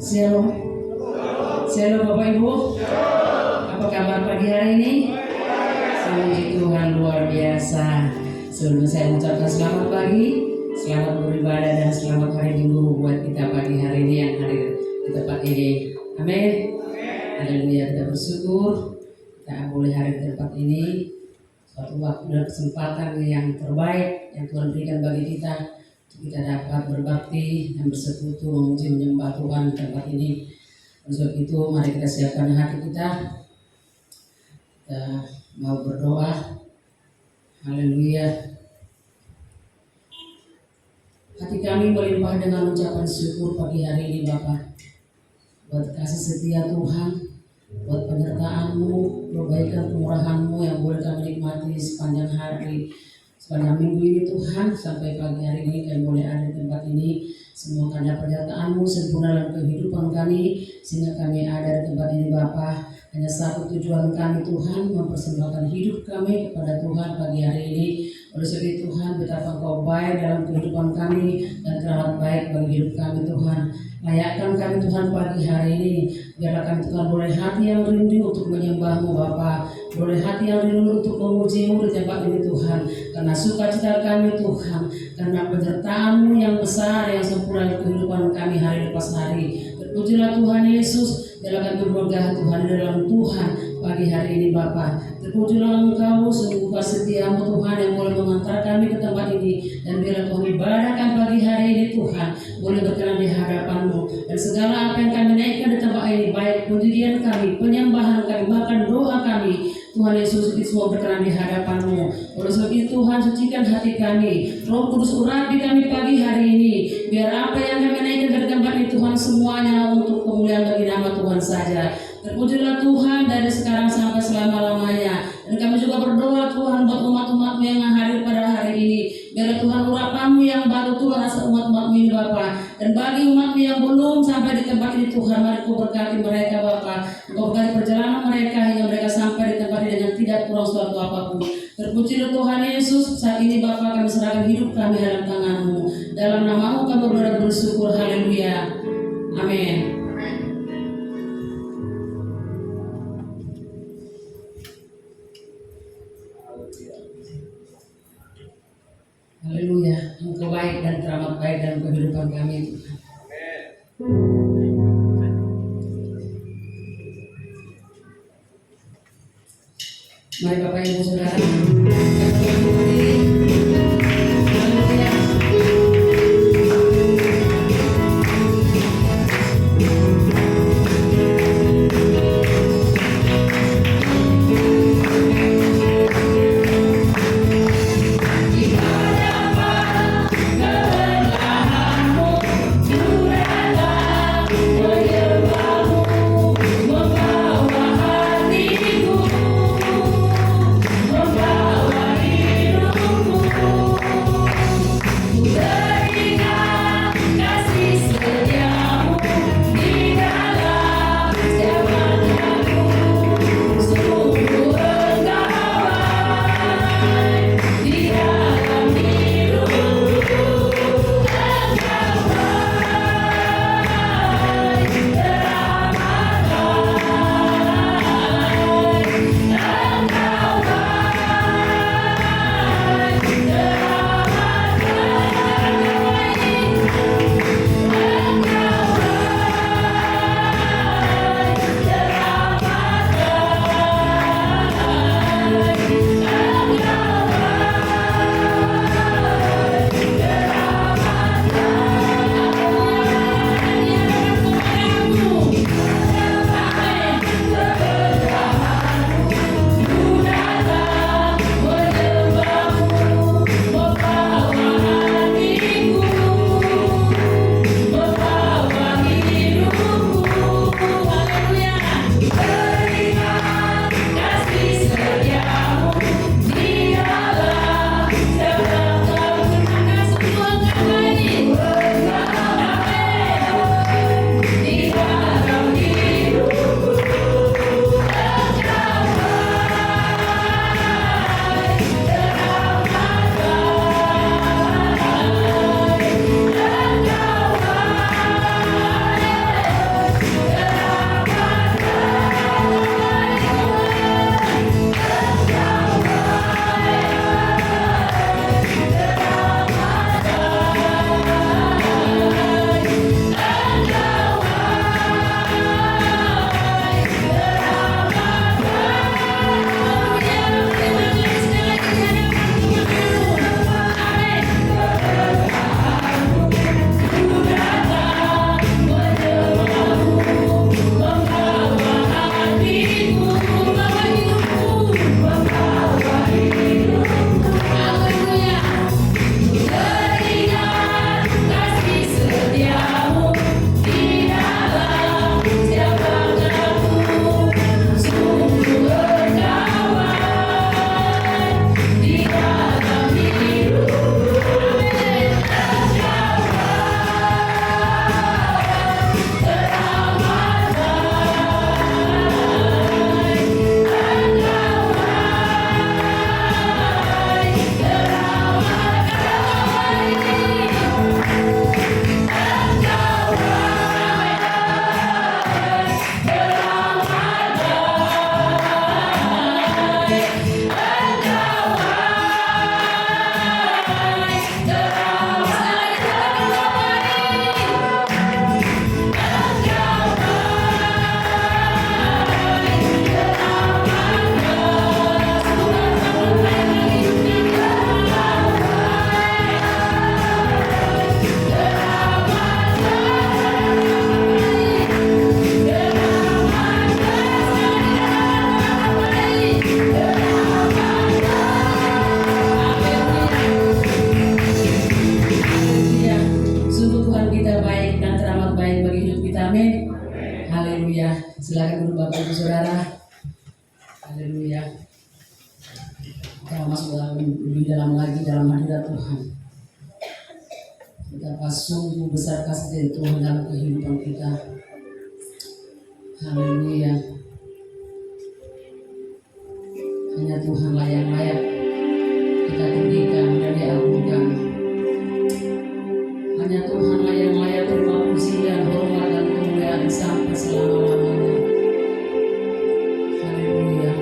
Shalom. Shalom Bapak Ibu. Apa kabar pagi hari ini? Puji Tuhan luar biasa. Sebelum saya mengucapkan selamat pagi, selamat beribadah dan selamat hari Minggu buat kita pagi hari ini yang hadir di tempat ini. Amin. Haleluya, kita bersyukur kita boleh hadir di tempat ini. Suatu waktu dan kesempatan yang terbaik yang Tuhan berikan bagi kita dapat berbakti dan bersekutu memuji menyembah Tuhan di tempat ini. Untuk itu mari kita siapkan hati kita mau berdoa. Haleluya. Hati kami melimpah dengan ucapan syukur pagi hari ini Bapa, buat kasih setia Tuhan, buat penyertaan-Mu, kebaikan kemurahan-Mu yang boleh kami nikmati sepanjang hari, sepanjang minggu ini Tuhan, sampai pagi hari ini kami boleh ada di tempat ini. Semua karena penyertaan-Mu sempurna dalam kehidupan kami, sehingga kami ada di tempat ini Bapa. Hanya satu tujuan kami Tuhan, mempersembahkan hidup kami kepada Tuhan pagi hari ini. Oleh sebab itu Tuhan, betapa Engkau baik dalam kehidupan kami dan teramat baik bagi hidup kami Tuhan. Layakkan kami Tuhan pagi hari ini, biarlah kami Tuhan boleh hati yang rindu untuk menyembah-Mu Bapa, boleh hati yang rindu untuk memuji-Mu di tempat ini Tuhan, karena sukacita kami Tuhan, karena penyertaan-Mu yang besar yang sempurna dalam kehidupan kami hari lepas hari. Terpujilah Tuhan Yesus, biarlah kami bermegah Tuhan di dalam Tuhan pagi hari ini Bapa. Terpujilah Engkau, sungguh setia-Mu Tuhan yang boleh mengantar kami ke tempat ini, dan biarlah Tuhan ibadahkan pagi hari ini Tuhan boleh berkenan di hadapan-Mu, dan segala apa yang kami naikkan di tempat ini, baik pujian kami, penyembahan kami, bahkan doa kami, Tuhan Yesus itu semua berkenan di hadapan-Mu. Oleh sebab itu Tuhan, sucikan hati kami, Roh Kudus urapi kami pagi hari ini, biar apa yang kami naikkan dari tempat ini Tuhan semuanya untuk kemuliaan bagi nama Tuhan saja. Terpujilah Tuhan dari sekarang sampai selama-lamanya. Dan kami juga berdoa Tuhan buat umat-umat-Mu yang hadir pada hari ini, biarlah Tuhan urapan-Mu yang baru turun atas umat-umat-Mu ini Bapa. Dan bagi umat-Mu yang belum sampai di tempat ini Tuhan, mari Kau berkati mereka Bapa. Kau berkati perjalanan mereka hingga mereka sampai di tempat ini dengan tidak kurang suatu apapun. Terpujilah Tuhan Yesus. Saat ini Bapa, kami serahkan hidup kami dalam tangan-Mu. Dalam nama-Mu kami bersyukur. Haleluya. Amin. Haleluya. Engkau baik dan teramat baik dalam kehidupan kami Tuhan. Mari Bapak Ibu Saudara, Guru Bapak Ibu Saudara. Haleluya. Kita masuk lebih dalam lagi dalam hadirat Tuhan. Betapa sungguh besar kasih dari Tuhan dalam kehidupan kita. Haleluya. Hanya Tuhanlah yang layak kita tinggikan dan diagungkan. Hanya Tuhanlah yang layak terima pujian, hormat dan kemuliaan sampai selama-lamanya. Haleluya.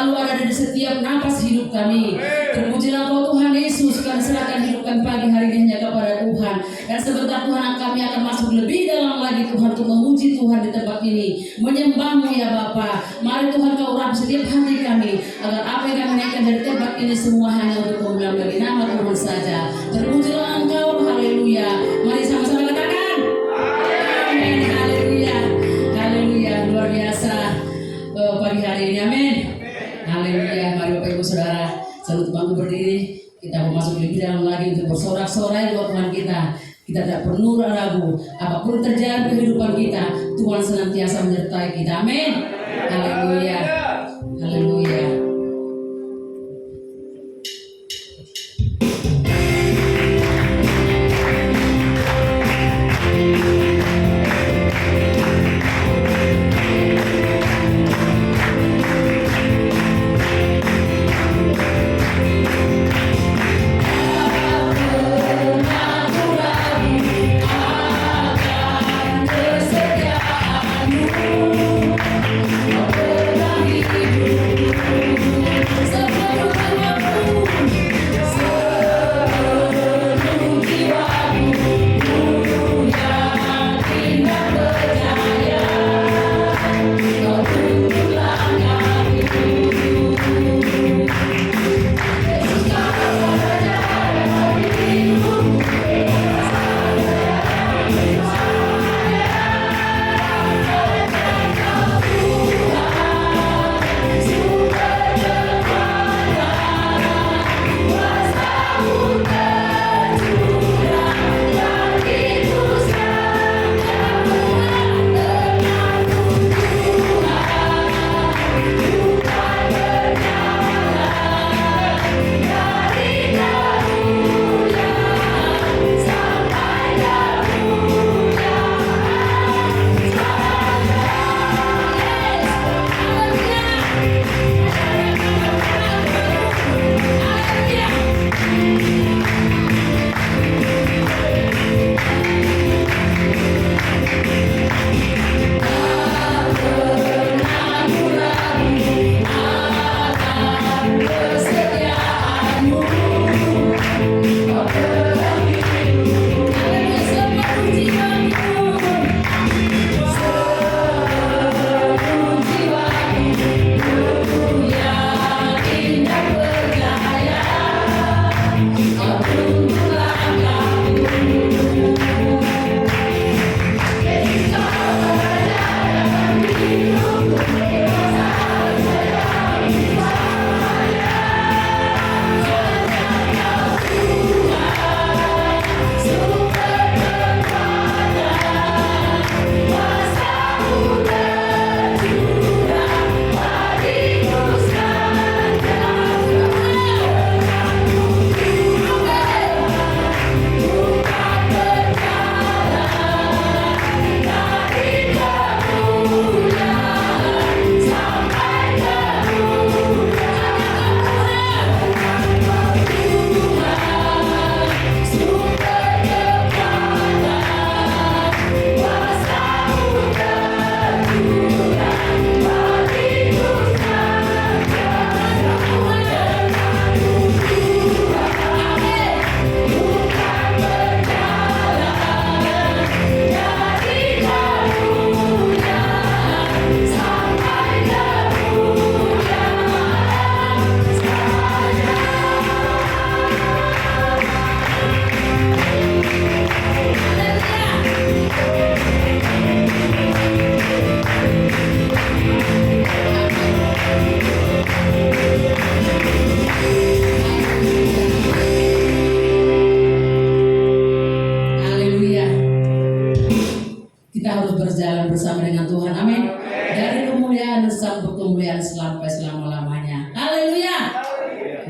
selalu ada di setiap napas hidup kami. Terpujilah Kau Tuhan Yesus, kami serahkan hidup kami pagi hari ini hanya kepada Tuhan. Dan sebentar Tuhan kami akan masuk lebih dalam lagi Tuhan untuk memuji Tuhan di tempat ini, menyembah-Mu ya Bapa. Mari Tuhan Kau urapi setiap hati kami, agar apa yang kami naikkan dari tempat ini semua hanya untuk kemuliaan bagi nama Tuhan saja. Terpujilah Engkau, haleluya. Mari sama-sama katakan amin, haleluya, haleluya. Luar biasa pagi hari ini, amin, haleluya. Mari Bapak Ibu Saudara, selalu bangku berdiri. Kita mau masuk lebih dalam lagi untuk bersorak-sorai buat Tuhan kita. Kita tak perlu ragu, apapun terjadi kehidupan kita, Tuhan senantiasa menyertai kita, amin, haleluya, haleluya.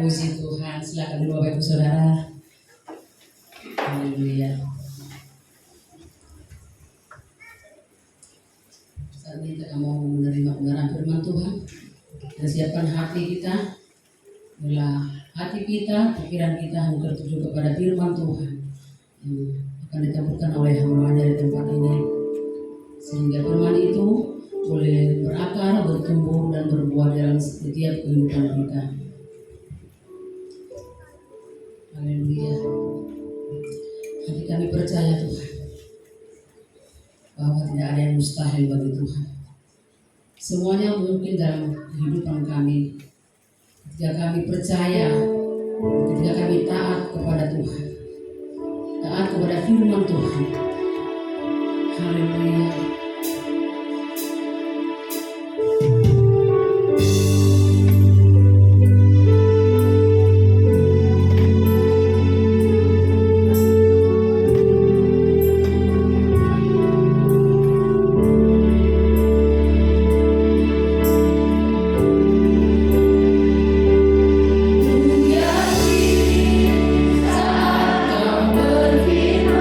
Puji Tuhan, silakan dulu Bapak Ibu Saudara. Haleluya. Saat ini kita mau menerima kebenaran firman Tuhan. Kita siapkan hati kita, adalah hati kita, pikiran kita yang tertuju kepada firman Tuhan yang akan ditemukan oleh hamba-Nya di tempat ini, sehingga firman itu boleh berakar, bertumbuh dan berbuah dalam setiap kehidupan keluarga. Haleluya. Hati kami percaya Tuhan bahwa tidak ada yang mustahil bagi Tuhan. Semuanya mungkin dalam kehidupan kami ketika kami percaya, ketika kami taat kepada Tuhan, taat kepada firman Tuhan. Haleluya. Saat kau berfirman,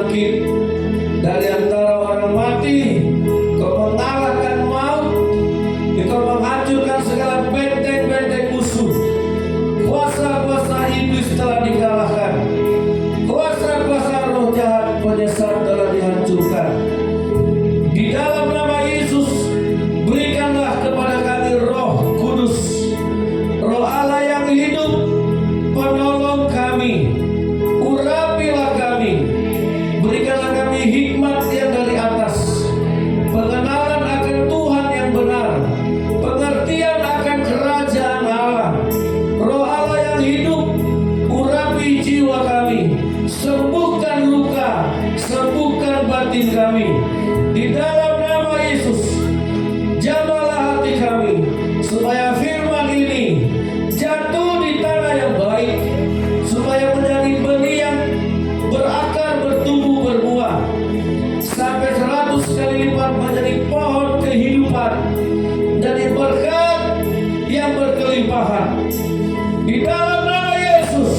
bangkit dari antara orang mati. Kau mengalahkan maut, Engkau menghancurkan segala benteng-benteng musuh. Kuasa-kuasa iblis telah dikalahkan, kuasa-kuasa roh jahat penyesat telah dihancurkan. Di dalam nama Yesus, berikanlah kepada kami Roh Kudus, Roh Allah yang hidup, penolong kami. Urapilah kami, berikanlah kami hikmat yang dari atas, pengenalan akan Tuhan yang benar, pengertian akan kerajaan Allah. Roh Allah yang hidup, urapi jiwa kami, sembuhkan luka, sembuhkan batin kami. Di dalam nama Yesus, jamahlah hati kami, supaya firman ini jatuh di tanah yang baik, supaya menjadi benih yang berakar, bertumbuh, berbuah, sampai 100 kali lipat menjadi pohon kehidupan, menjadi berkat yang berkelimpahan. Di dalam nama Yesus,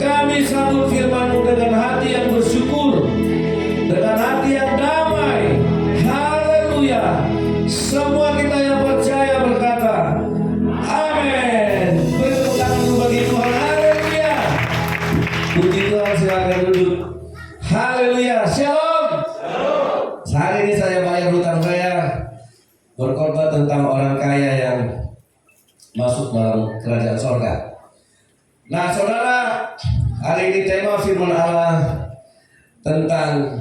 kami sambut firman-Mu dengan hati yang bersyukur, dengan hati yang damai. Haleluya. Semua kita yang percaya berkata amin. Beri tepuk tangan dulu bagi Tuhan. Haleluya. Puji Tuhan, silakan duduk. Haleluya. Shalom. Hari ini saya bayar hutang saya, berkhotbah tentang orang kaya yang masuk dalam kerajaan sorga. Nah saudara, hari ini tema firman Allah tentang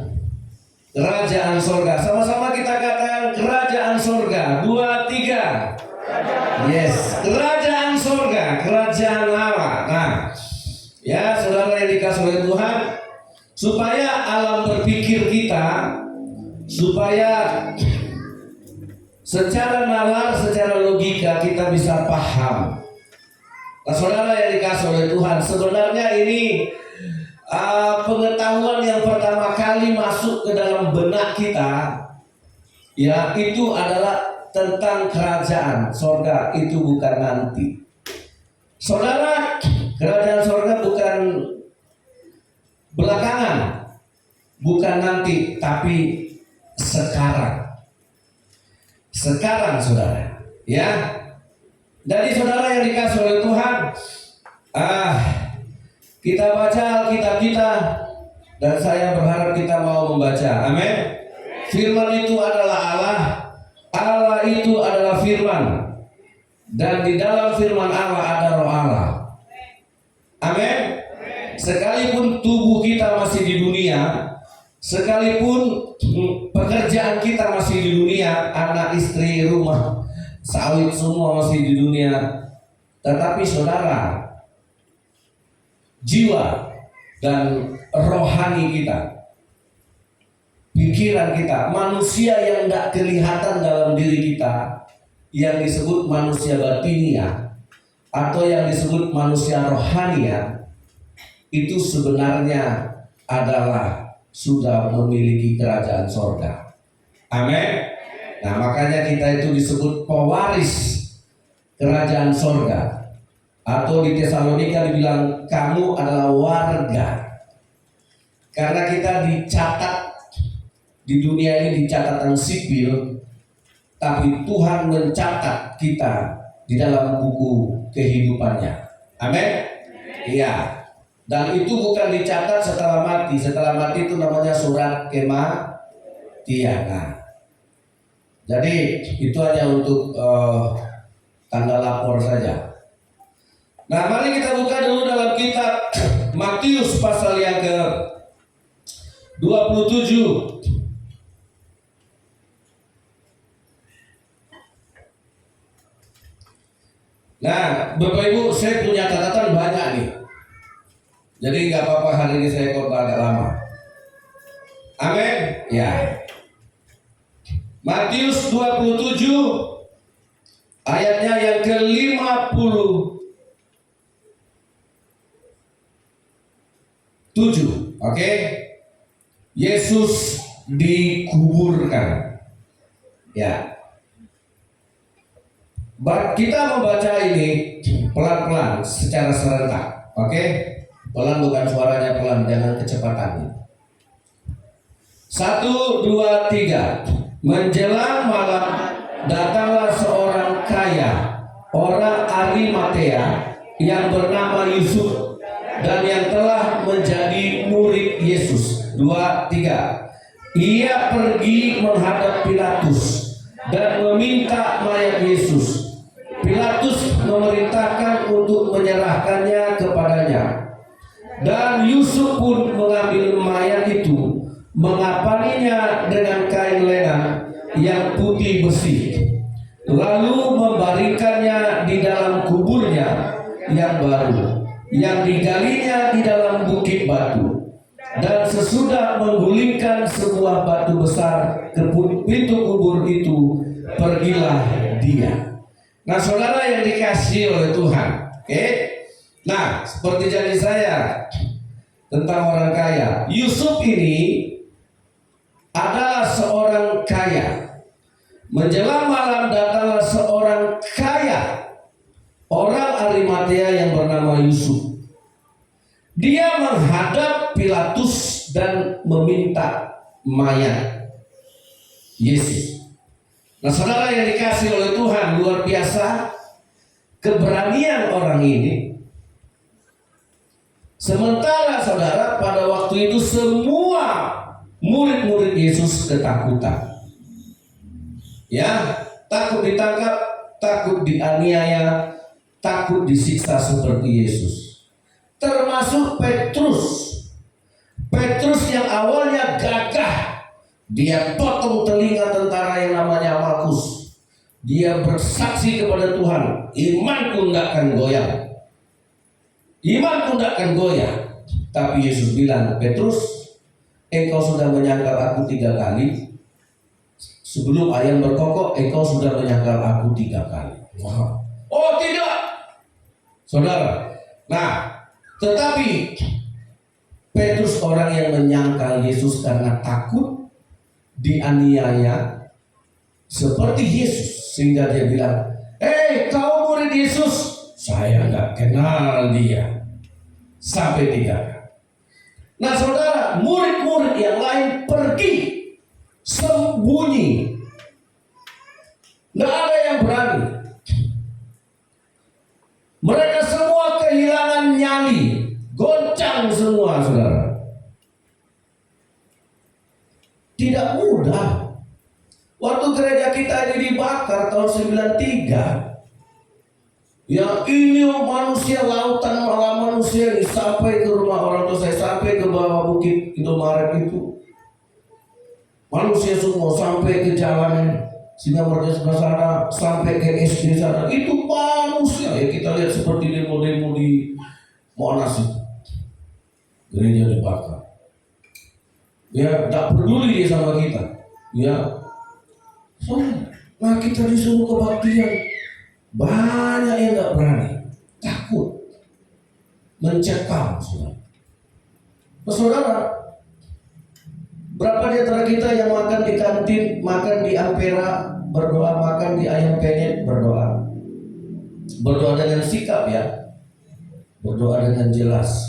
kerajaan sorga. Sama-sama kita katakan kerajaan sorga. 2, 3. Yes, kerajaan sorga, kerajaan Allah. Nah, ya saudara yang dikasih oleh Tuhan, supaya alam berpikir kita, supaya secara nalar, secara logika kita bisa paham. Nah, saudara yang dikasih oleh Tuhan, sebenarnya ini pengetahuan yang pertama kali masuk ke dalam benak kita, ya itu adalah tentang kerajaan sorga. Itu bukan nanti. Saudara, kerajaan sorga bukan belakangan, bukan nanti, tapi sekarang. Sekarang saudara, ya. Jadi saudara yang dikasih oleh Tuhan, kita baca Alkitab kita, dan saya berharap kita mau membaca. Amin. Firman itu adalah Allah, Allah itu adalah firman, dan di dalam firman Allah ada roh Allah. Amin. Sekalipun tubuh kita masih di dunia, sekalipun pekerjaan kita masih di dunia, anak istri, rumah, sawit semua masih di dunia, tetapi saudara, jiwa dan rohani kita, pikiran kita, manusia yang tidak kelihatan dalam diri kita, yang disebut manusia batinia atau yang disebut manusia rohania, itu sebenarnya adalah sudah memiliki kerajaan sorga. Amin. Nah makanya kita itu disebut pewaris kerajaan sorga. Atau di Tesalonika dibilang kamu adalah warga. Karena kita dicatat di dunia ini di catatan sipil, tapi Tuhan mencatat kita di dalam buku kehidupannya. Amin. Iya. Dan itu bukan dicatat setelah mati. Setelah mati itu namanya surat kematian. Nah, jadi itu hanya untuk tanda lapor saja. Nah, mari kita buka dulu dalam kitab Matius pasal yang ke 27. Nah, Bapak Ibu, saya punya catatan banyak nih. Jadi nggak apa-apa hari ini saya khotbah agak lama. Amin. Ya. Matius 27 ayatnya yang ke-57. Oke. Yesus dikuburkan. Ya. Kita membaca ini pelan-pelan secara serentak. Oke. Pelan bukan suaranya pelan, jangan kecepatan. 1, 2, 3. Menjelang malam datanglah seorang kaya, orang Arimatea, yang bernama Yusuf, dan yang telah menjadi murid Yesus. 2, 3. Ia pergi menghadap Pilatus dan meminta mayat Yesus. Pilatus memerintahkan untuk menyerahkannya kepadanya. Dan Yusuf pun mengambil mayat itu, mengapaninya dengan kain lenan yang putih bersih, lalu membaringkannya di dalam kuburnya yang baru, yang digalinya di dalam bukit batu. Dan sesudah menggulingkan sebuah batu besar ke pintu kubur itu, pergilah dia. Nah, saudara yang dikasihi oleh Tuhan, oke? Nah, seperti janji saya tentang orang kaya, Yusuf ini adalah seorang kaya. Menjelang malam datanglah seorang kaya, orang Arimatea yang bernama Yusuf. Dia menghadap Pilatus dan meminta mayat Yesus. Nah, saudara yang dikasihi oleh Tuhan, luar biasa keberanian orang ini. Sementara saudara, pada waktu itu semua murid-murid Yesus ketakutan. Ya, takut ditangkap, takut dianiaya, takut disiksa seperti Yesus. Termasuk Petrus. Petrus yang awalnya gagah, dia potong telinga tentara yang namanya Malkus. Dia bersaksi kepada Tuhan, imanku tidak akan goyah. Imanku tidak akan goyah. Tapi Yesus bilang, Petrus, engkau sudah menyangkal aku 3 kali. Sebelum ayam berkokok, engkau sudah menyangkal aku 3 kali. Wow. Oh tidak, saudara. Nah, tetapi Petrus orang yang menyangkal Yesus karena takut dianiaya seperti Yesus, sehingga dia bilang, kau murid Yesus? Saya nggak kenal dia. Sampai 3 kali. Nah, saudara, murid-murid yang lain pergi sembunyi, nggak ada yang berani. Mereka semua kehilangan nyali, goncang semua, saudara. Tidak mudah. Waktu gereja kita ini dibakar tahun 93, yang ini manusia lautan, malah manusia ini sampai ke rumah orang tua saya, sampai ke bawah bukit Indomaret itu. Manusia semua sampai ke jalan Singamorja sebelah sana, sampai ke SD sana. Itu manusia ya, kita lihat seperti demo-demo di Monas itu. Gereja dibakar. Ya, tak peduli dia sama kita. Ya, nah kita disuruh kebaktian. Banyak yang nggak berani, takut, mencekam, saudara. Saudara, berapa di antara kita yang makan di kantin, makan di Ampera, berdoa, makan di ayam penyet, berdoa, berdoa dengan sikap ya, berdoa dengan jelas.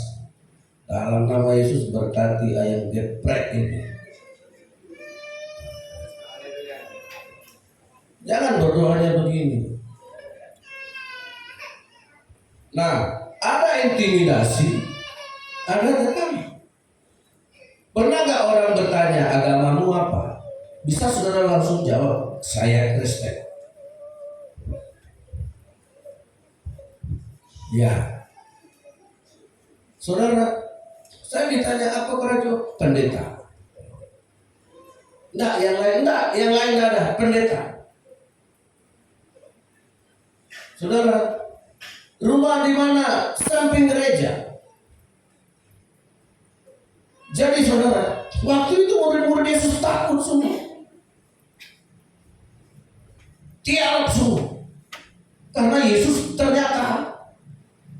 Dalam nama Yesus berkati ayam geprek ini. Jangan berdoanya begini. Nah, ada intimidasi, ada tekanan. Pernah gak orang bertanya, agamamu apa? Bisa saudara langsung jawab, saya Kristen. Ya, saudara, saya ditanya apa kerja? Pendeta. Enggak, yang lain enggak ada, pendeta. Saudara, rumah di mana? Samping gereja. Jadi saudara, waktu itu murid-murid Yesus takut semua, tiarap semua, karena Yesus ternyata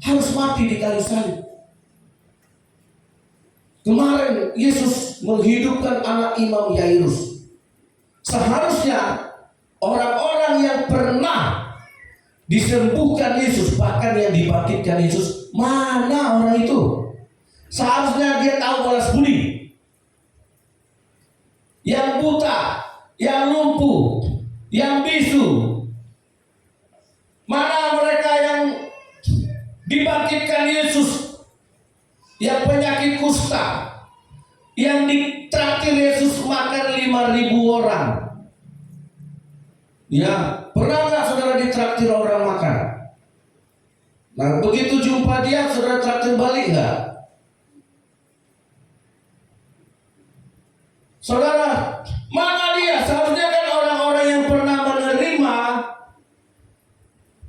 harus mati di kayu salib. Kemarin Yesus menghidupkan anak Imam Yairus. Seharusnya orang-orang yang pernah disembuhkan Yesus, bahkan yang dibangkitkan Yesus, mana orang itu? Seharusnya dia tahu balas budi. yang bisu? Mana mereka yang dibangkitkan Yesus, yang penyakit kusta, yang ditraktir Yesus makan 5.000 orang? Ya, pernah nggak saudara ditraktir orang makan? Nah, begitu jumpa dia, saudara traktir balik nggak? Saudara, mana dia? Seharusnya kan orang-orang yang pernah menerima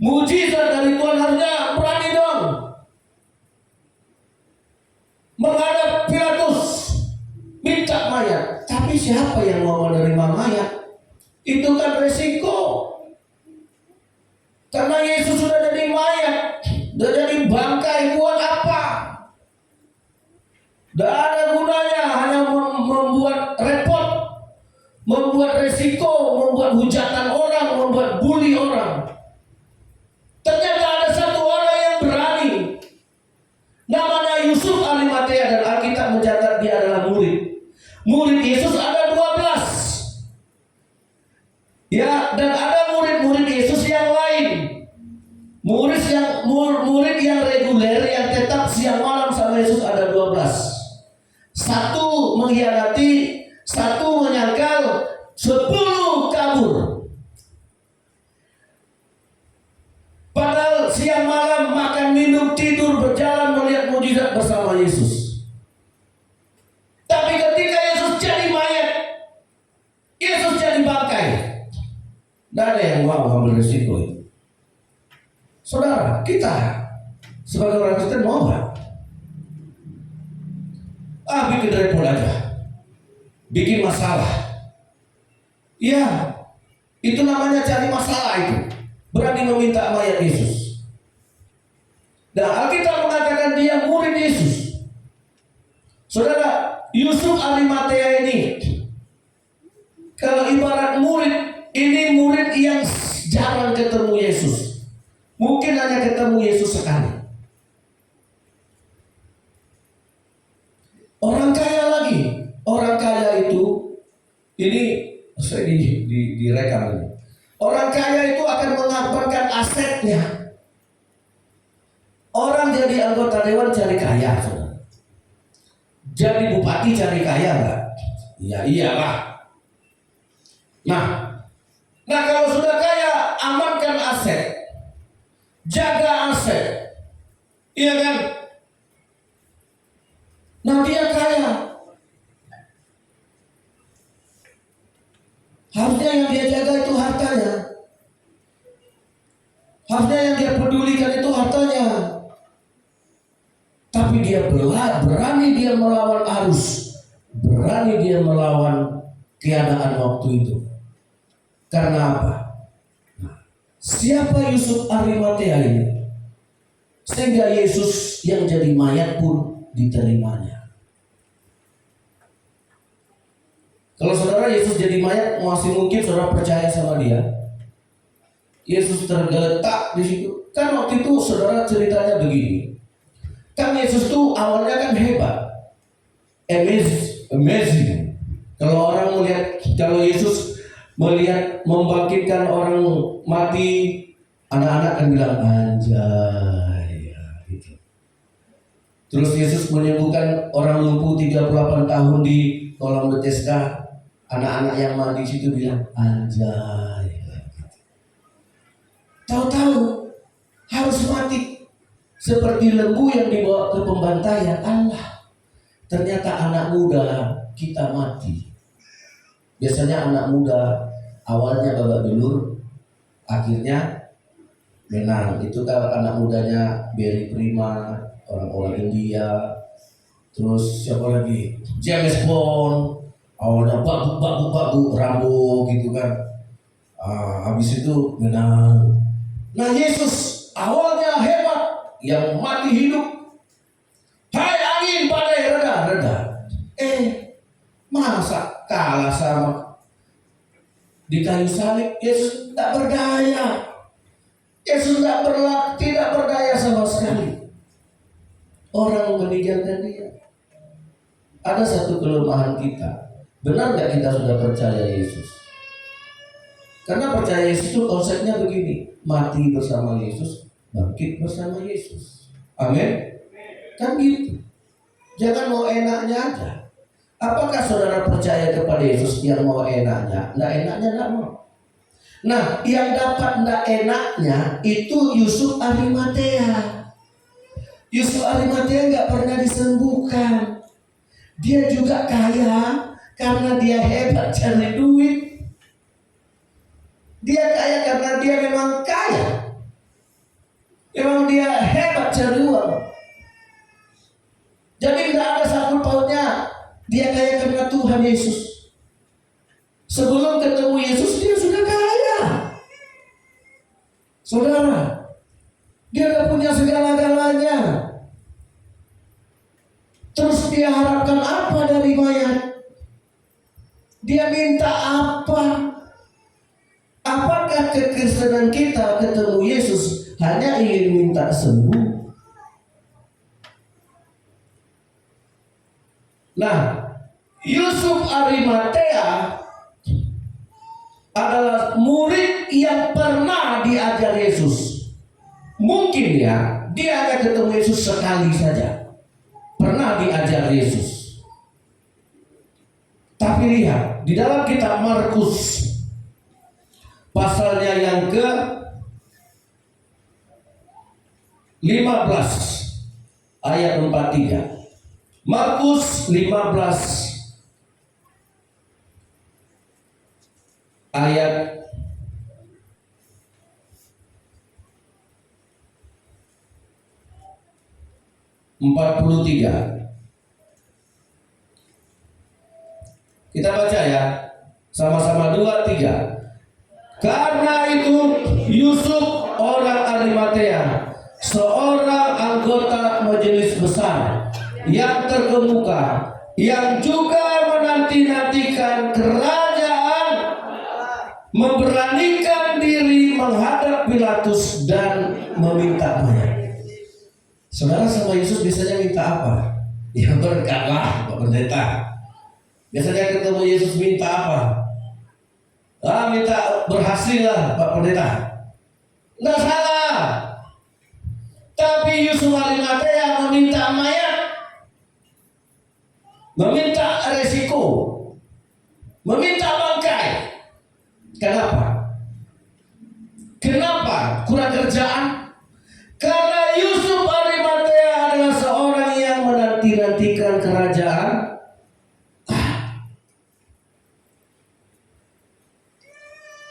mujizat dari Tuhan harusnya berani dong menghadap Pilatus minta mayat. Tapi siapa yang mau menerima mayat? Itu kan resiko. Karena Yesus sudah jadi mayat, sudah jadi bangkai, buat apa? Tidak ada gunanya, hanya membuat repot, membuat resiko, membuat hujatan orang, membuat bully orang. Ternyata ada satu orang yang berani, namanya Yusuf Arimatea, dan Alkitab mencatat dia adalah murid Yesus. Ada 12. Ya, dan ada murid-murid Yesus yang lain, murid yang reguler, yang tetap siang malam sama Yesus, ada 12. Satu mengkhianati, satu menyangkal, 10 kabur. Padahal siang malam makan minum tidur berjalan melihat mujizat bersama Yesus. Tapi ketika Yesus jadi mayat, Yesus jadi bangkai, tidak ada yang mau ambil risiko itu. Saudara, kita sebagai orang Kristen mau nggak? Bikin repot aja, bikin masalah. Ya, itu namanya cari masalah itu. Berani meminta mayat Yesus. Dan Alkitab mengatakan dia murid Yesus. Saudara, Yusuf Arimatea ini, kalau ibarat murid, ini murid yang jarang ketemu Yesus. Mungkin hanya ketemu Yesus sekali. Orang kaya lagi. Orang kaya itu, ini saya direkam ini. Orang kaya itu akan mengorbankan asetnya. Orang jadi anggota dewan cari kaya, saudara. Jadi bupati cari kaya enggak? Ya iyalah. Nah kalau sudah kaya, amankan aset, jaga aset, iya kan? Nah dia kaya, harusnya yang dia jaga itu hartanya, harusnya yang dia pedulikan itu hartanya. Tapi dia berani dia melawan arus, berani dia melawan keadaan waktu itu. Karena apa? Nah, siapa Yusuf Arimatea ini? Sehingga Yesus yang jadi mayat pun diterimanya. Kalau saudara Yesus jadi mayat, masih mungkin saudara percaya sama dia? Yesus tergeletak di situ. Kan waktu itu saudara ceritanya begini. Kan Yesus tuh awalnya kan hebat, amazing. Kalau orang melihat, kalau Yesus melihat membangkitkan orang mati, anak-anak kan bilang anjay, ya, gitu. Terus Yesus menyembuhkan orang lumpuh 38 tahun di kolam Bethesda, anak-anak yang mandi situ bilang anjay, ya, gitu. Tahu-tahu harus mati seperti lembu yang dibawa ke pembantaian. Allah, ternyata anak muda kita mati. Biasanya anak muda awalnya babak belur, akhirnya menang. Itu kalau anak mudanya Barry Prima, orang-orang India. Terus siapa lagi? James Bond, awalnya babu Rambo gitu kan. Habis itu menang. Nah Yesus awalnya hebat, yang mati hidup. Hai angin badai reda. Masa kalah sama di kayu salib? Yesus tidak berdaya. Yesus tidak berdaya sama sekali. Orang meninggalkan dia. Ada satu kelemahan kita. Benar nggak kita sudah percaya Yesus? Karena percaya Yesus itu konsepnya begini, mati bersama Yesus, bangkit bersama Yesus. Amin. Kan gitu. Jangan mau enaknya aja. Apakah saudara percaya kepada Yesus yang mau enaknya? Nggak enaknya nggak mau. Nah, yang dapat nggak enaknya itu Yusuf Arimatea. Yusuf Arimatea nggak pernah disembuhkan. Dia juga kaya karena dia hebat cari duit. Dia kaya karena dia memang kaya. Memang dia hebat cari uang. Jadi nggak ada sangkut pautnya dia kaya karena Tuhan Yesus. Sebelum ketemu Yesus dia sudah kaya. Saudara, dia udah punya segala-galanya. Terus dia harapkan apa dari mayat? Dia minta apa? Apakah kekristenan kita ketemu Yesus hanya ingin minta sembuh? Nah, Yusuf Arimatea adalah murid yang pernah diajar Yesus. Mungkin ya, dia akan ketemu Yesus sekali saja. Pernah diajar Yesus. Tapi lihat, di dalam kitab Markus pasalnya yang ke 15 ayat 43. Markus 15 ayat 43. Kita baca ya, sama-sama 2, 3. Karena itu Yusuf orang Arimatea, seorang anggota majelis besar yang terkemuka, yang juga menanti-nantikan kerajaan, memberanikan diri menghadap Pilatus dan meminta mayat. Saudara, sama Yesus biasanya minta apa? Ya berkat lah, Pak Pendeta. Biasanya ketemu Yesus minta apa? Minta berhasil lah, Pak Pendeta. Nggak salah. Tapi Yusuf Arimatea meminta mayat, meminta resiko, meminta bangkai. Kenapa? Kenapa? Kurang kerjaan? Karena Yusuf Arimatea adalah seorang yang menanti-nantikan kerajaan.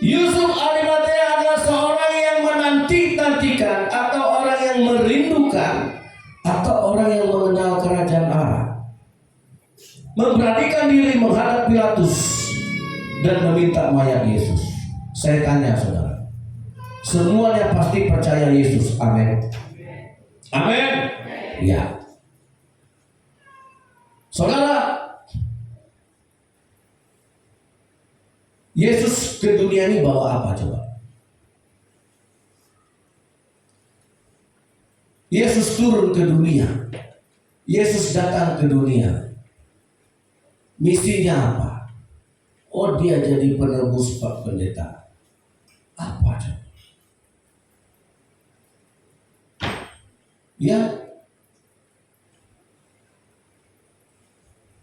Yusuf Arimatea adalah seorang yang menanti-nantikan, atau orang yang merindukan, atau orang yang mengenal kerajaan Allah. Memberanikan diri menghadap Pilatus dan meminta mayat Yesus. Saya tanya saudara, semuanya pasti percaya Yesus. Amin. Amin. Ya. Saudara, Yesus ke dunia ini bawa apa coba? Yesus turun ke dunia. Yesus datang ke dunia. Misinya apa? Oh, dia jadi penebus, Pak Pendeta. Apa coba? Ya.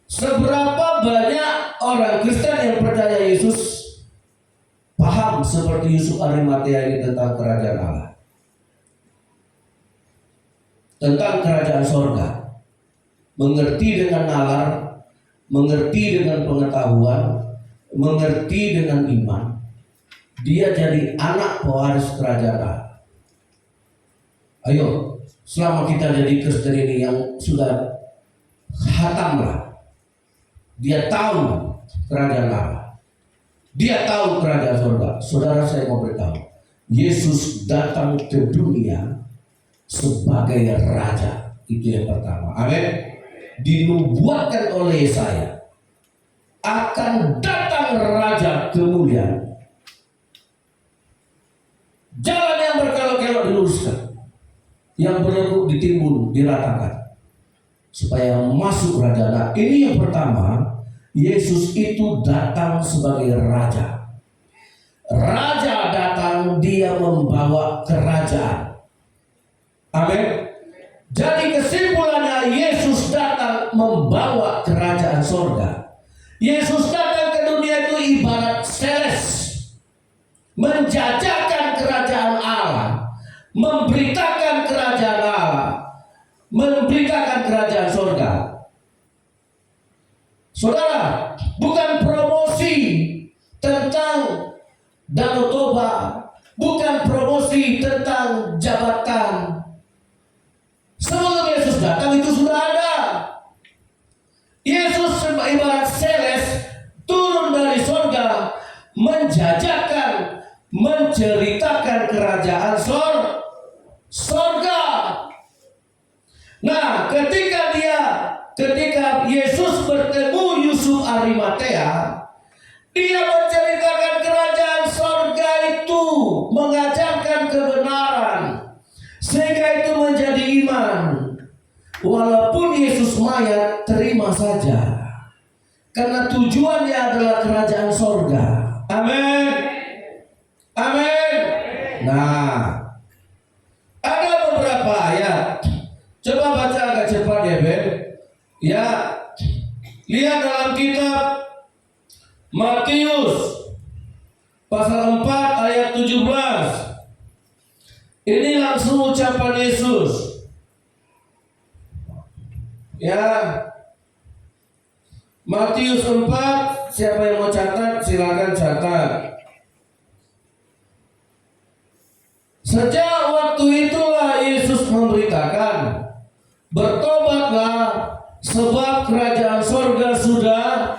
Seberapa banyak orang Kristen yang percaya Yesus paham seperti Yusuf Arimatea ini tentang kerajaan Allah, tentang kerajaan sorga, mengerti dengan nalar, mengerti dengan pengetahuan, mengerti dengan iman. Dia jadi anak pewaris kerajaan Allah. Ayo, selama kita jadi Kristen ini yang sudah khatam lah, dia tahu kerajaan Allah, dia tahu kerajaan surga. Saudara, saya mau beritahu, Yesus datang ke dunia sebagai raja. Itu yang pertama. Amin. Dinubuatkan oleh Yesaya, akan datang raja kemuliaan. Jalan yang berkelok-kelok diluruskan, yang berlebur ditimbun, diratakan, supaya masuk raja. Nah, ini yang pertama, Yesus itu datang sebagai raja. Raja datang, dia membawa kerajaan. Amin. Jadi kesimpulannya, Yesus datang membawa kerajaan sorga. Yesus datang ke dunia itu ibarat sales, menjajakan kerajaan Allah, memberitakan kerajaan Allah, memberitakan kerajaan sorga. Saudara, bukan promosi tentang Danau Toba, bukan promosi tentang jabatan. Sebelum Yesus datang itu sudah ada. Yesus ibarat sales turun dari sorga, menjajakan, menceritakan kerajaan sorga. Nah, ketika Yesus bertemu Yusuf Arimatea, dia menceritakan kerajaan sorga itu, mengajarkan kebenaran, sehingga itu menjadi iman. Walaupun Yesus mayat, terima saja, karena tujuannya adalah kerajaan sorga. Amin. Amin. Nah, ada beberapa ayat. Coba baca agak cepat ya, Ben. Ya, lihat dalam kitab Matius pasal 4 ayat 17. Ini langsung ucapan Yesus. Ya, Matius 4, siapa yang mau catat silakan catat. Sejak waktu itulah Yesus memberitakan, bertobatlah sebab kerajaan sorga sudah.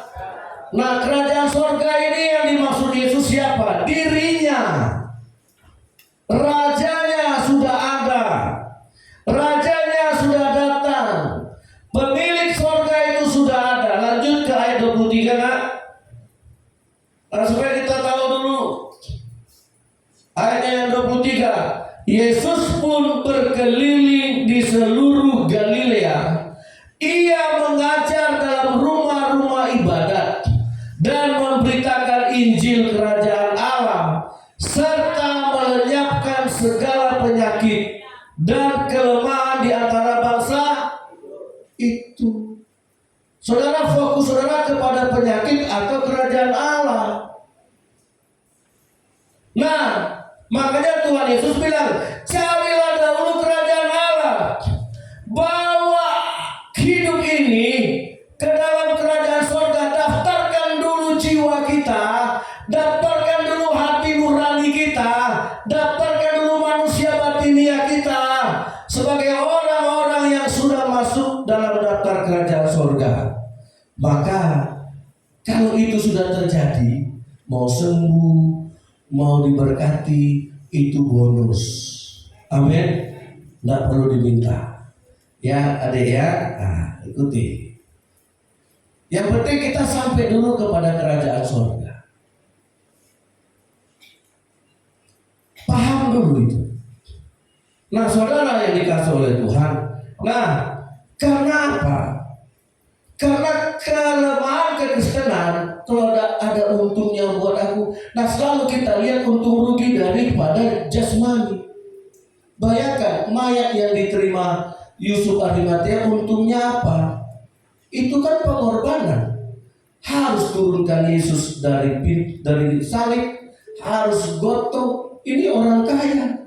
Nah, kerajaan sorga ini yang dimaksud Yesus siapa? Dirinya. Rajanya sudah ada. Rajanya sudah datang. Pemilik sorga itu sudah ada. Lanjut ke ayat 23, nak. Nah, supaya kita tahu dulu. Ayat yang 23. Yesus pun berkeliling di seluruh Galilea. Ia mengajar dalam rumah-rumah ibadat dan memberitakan Injil kerajaan Allah, serta melenyapkan segala penyakit dan kelemahan di antara bangsa itu. Saudara, fokus saudara kepada penyakit atau kerajaan Allah? Nah, makanya Tuhan Yesus bilang, carilah dahulu kerajaan Allah, bawa hidup ini ke dalam kerajaan sorga. Daftarkan dulu jiwa kita, daftarkan dulu hati nurani kita, daftarkan dulu manusia batinia kita sebagai orang-orang yang sudah masuk dalam daftar kerajaan sorga. Maka kalau itu sudah terjadi, mau sembuh, mau diberkati, itu bonus. Amin. Tidak perlu diminta. Ya, adik ya, nah, ikuti. Yang penting kita sampai dulu kepada kerajaan sorga. Paham dulu itu. Nah, saudara yang dikasih oleh Tuhan. Nah, karena apa? Karena kelemahan kekristenan, kalau ada untungnya buat aku. Nah, selalu kita lihat untung rugi daripada jasmani. Bayangkan mayat yang diterima Yusuf Arimatea, untungnya apa? Itu kan pengorbanan. Harus turunkan Yesus dari salib, harus gotong. Ini orang kaya.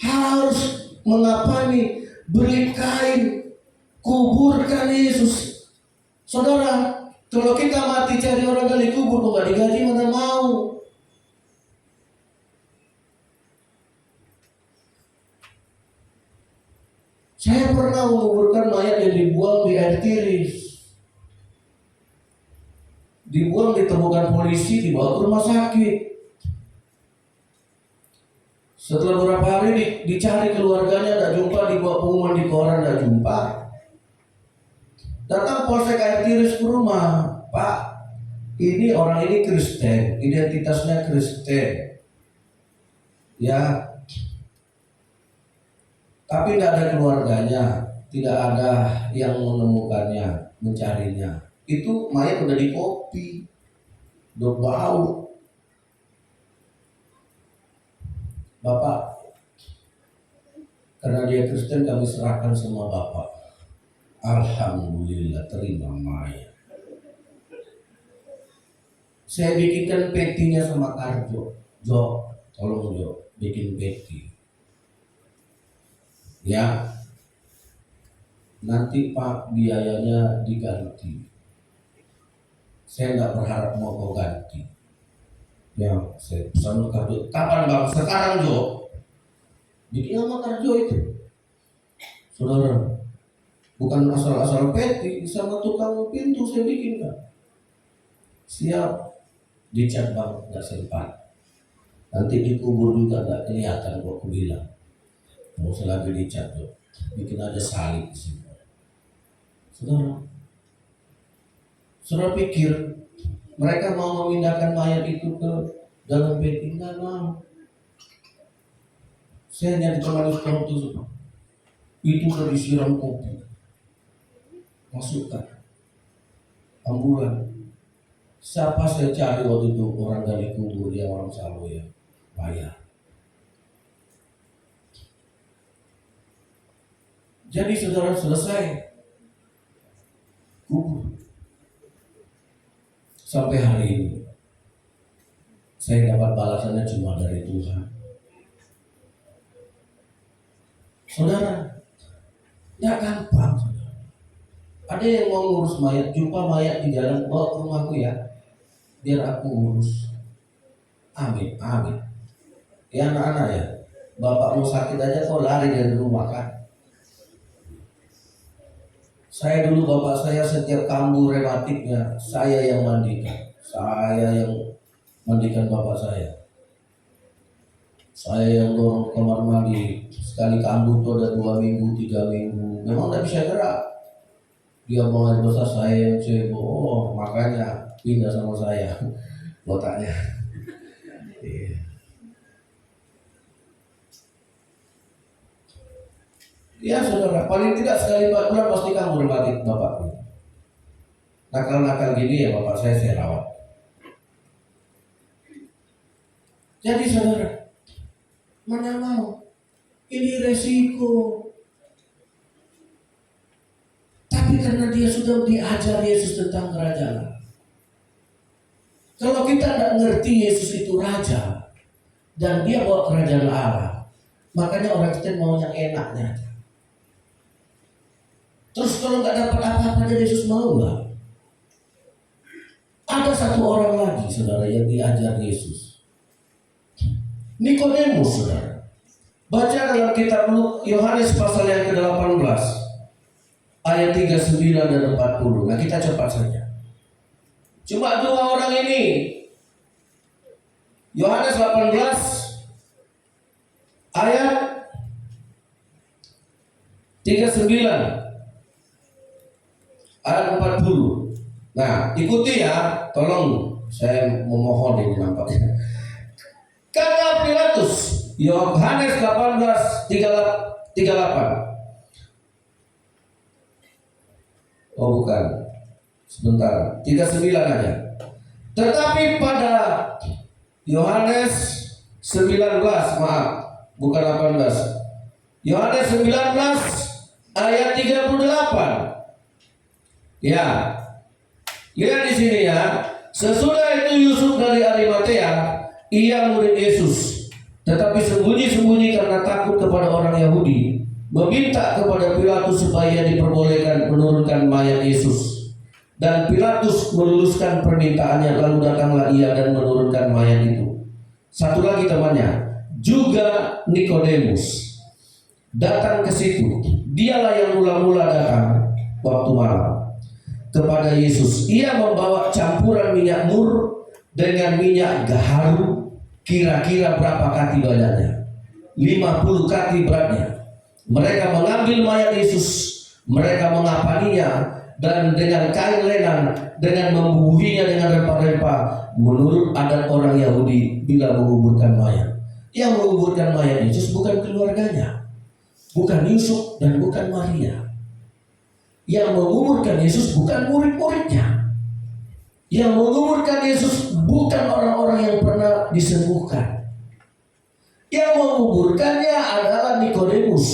Harus mengapani, beri kain, kuburkan Yesus. Saudara, kalau kita mati cari orang gali kubur, kok gak digaji, mana mau? Saya pernah menguburkan mayat yang dibuang di air tiris. Dibuang, ditemukan polisi, dibawa ke rumah sakit. Setelah beberapa hari dicari keluarganya, tidak jumpa, dibawa pengumuman di koran, tidak jumpa. Datang polsek air tiris ke rumah, Pak, ini orang ini Kristen, identitasnya Kristen, ya, tapi tidak ada keluarganya, tidak ada yang menemukannya, mencarinya. Itu mayat udah dikopi, udah bau. Bapak, karena dia Kristen kami serahkan semua Bapak. Alhamdulillah, terima Maya. Saya bikinkan petinya sama Karjo. Jo, tolong Jo, bikin peti. Ya, nanti Pak biayanya diganti. Saya nggak berharap mau kau ganti. Ya, saya pesan Karjo. Kapan Bang? Sekarang Jo. Bikin sama Karjo itu. Saudara, bukan asal-asal peti, sama tukang pintu saya bikin kan. Siap, dicat Bang, nggak sempat. Nanti dikubur juga nggak kelihatan kok aku bilang. Mau selagi dicat tuh, bikin aja salib di sini. Saudara pikir mereka mau memindahkan mayat itu ke dalam peti? Enggak mau. Saya hanya ditemani itu. Itu udah disiram kopi, masukkan ambulan. Siapa saya cari waktu itu orang dari kubur, dia orang Salo ya, bayar. Jadi saudara selesai kubur. Sampai hari ini saya dapat balasannya cuma dari Tuhan. Saudara, tidak gampang. Saudara. Ada yang mau ngurus mayat, jumpa mayat di jalan, bawa ke rumahku ya, biar aku urus. Amin, amin. Ya anak-anak ya, bapak mau sakit aja kau lari dari rumah kan. Saya dulu bapak saya setiap kambuh rematiknya saya yang mandikan. Saya yang mandikan bapak saya. Saya yang dorong ke kamar mandi. Sekali kambuh itu ada 2 minggu, 3 minggu. Memang tidak bisa gerak. Dia mau air besar, saya yang cebok. Oh, makanya pindah sama saya botaknya. Ya saudara, paling tidak sekali 4 bulan pasti kamu hormati bapak. Nakal-nakal gini ya bapak saya rawat. Jadi saudara, mana mau? Ini resiko. Tapi karena dia sudah diajar Yesus tentang kerajaan. Kalau kita tidak ngerti Yesus itu raja dan dia bawa kerajaan Allah, makanya orang Kristen mau yang enaknya. Terus kalau nggak dapat apa-apa dari Yesus mau nggak? Ada satu orang lagi saudara yang diajar Yesus, Nikodemus saudara. Baca dalam kitab Yohanes pasal yang ke-18 ayat 39 dan 40. Nah kita cepat saja. Cuma 2 orang ini. Yohanes 18 ayat 39 ayat 40. Nah, ikuti ya, tolong saya memohon ini nampaknya. Kata Pilatus, Yohanes 18:38. Oh bukan, sebentar, 39 aja. Tetapi pada Yohanes 19, maaf, bukan 18. Yohanes 19 ayat 38. Ya, lihat di sini ya. Sesudah itu Yusuf dari Arimatea, ia murid Yesus, tetapi sembunyi-sembunyi karena takut kepada orang Yahudi, meminta kepada Pilatus supaya diperbolehkan menurunkan mayat Yesus. Dan Pilatus meluluskan permintaannya, lalu datanglah ia dan menurunkan mayat itu. Satu lagi temannya, juga Nikodemus, datang ke situ. Dialah yang mula-mula datang waktu malam kepada Yesus. Ia membawa campuran minyak mur dengan minyak gaharu. Kira-kira berapa kati banyaknya? 50 kati beratnya. Mereka mengambil mayat Yesus, mereka mengapaninya dan dengan kain lenan, dengan membubuhinya dengan rempah-rempah, menurut adat orang Yahudi bila menguburkan mayat. Yang menguburkan mayat Yesus bukan keluarganya, bukan Yusuf dan bukan Maria. Yang menguburkan Yesus bukan murid-muridnya. Yang menguburkan Yesus bukan orang-orang yang pernah disembuhkan. Yang menguburkannya adalah Nikodemus,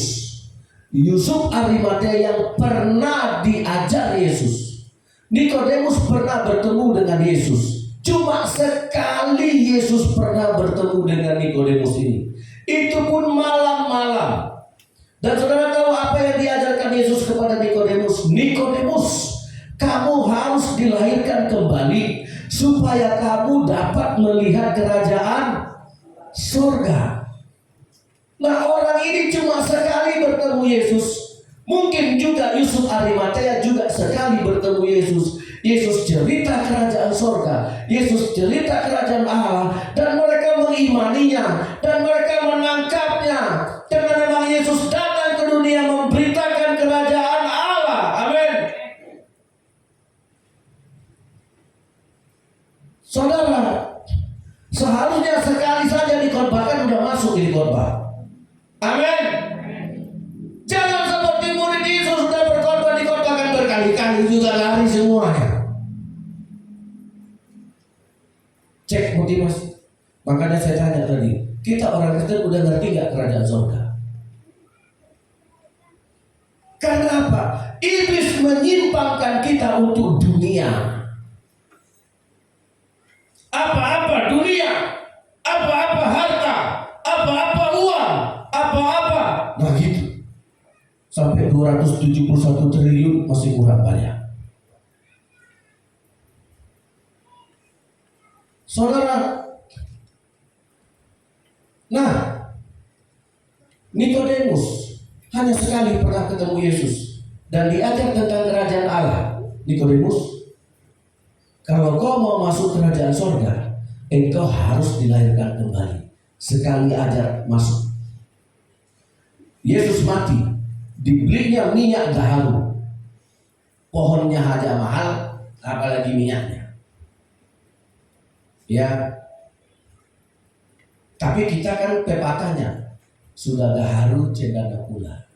Yusuf Arimatea yang pernah diajar Yesus. Nikodemus pernah bertemu dengan Yesus. Cuma sekali Yesus pernah bertemu dengan Nikodemus ini. Itu pun malam-malam. Dan saudara tahu apa yang diajarkan Yesus kepada Nikodemus? Nikodemus, kamu harus dilahirkan kembali supaya kamu dapat melihat kerajaan surga. Nah, orang ini cuma sekali bertemu Yesus. Mungkin juga Yusuf Arimatea juga sekali bertemu Yesus. Yesus cerita kerajaan surga, Yesus cerita kerajaan Allah, dan mereka mengimaninya, dan mereka menangkapnya. Karena memang Yesus datang ke dunia memberitakan kerajaan Allah. Amin. Saudara, seharusnya sekali saja dikhotbahkan sudah masuk di khotbah. Amin. Jangan seperti murid Yesus sudah berkhotbah dikhotbahkan berkali-kali juga lari semuanya. Cek motivasi. Makanya saya tanya tadi, kita orang Kristen udah ngerti nggak kerajaan surga? Karena apa? Iblis menyimpangkan kita untuk dunia. Apa-apa dunia, apa-apa harta, apa-apa uang, apa-apa. Nah gitu. Sampai 271 triliun masih kurang banyak. Saudara, nah, Nikodemus hanya sekali pernah ketemu Yesus dan diajar tentang kerajaan Allah. Nikodemus, kalau kau mau masuk kerajaan surga, engkau harus dilahirkan kembali. Sekali ajar masuk. Yesus mati, dibelinya minyak gaharu. Pohonnya aja mahal, apalagi minyaknya. Ya, tapi kita kan pepatahnya, sudah gaharu cendana pula,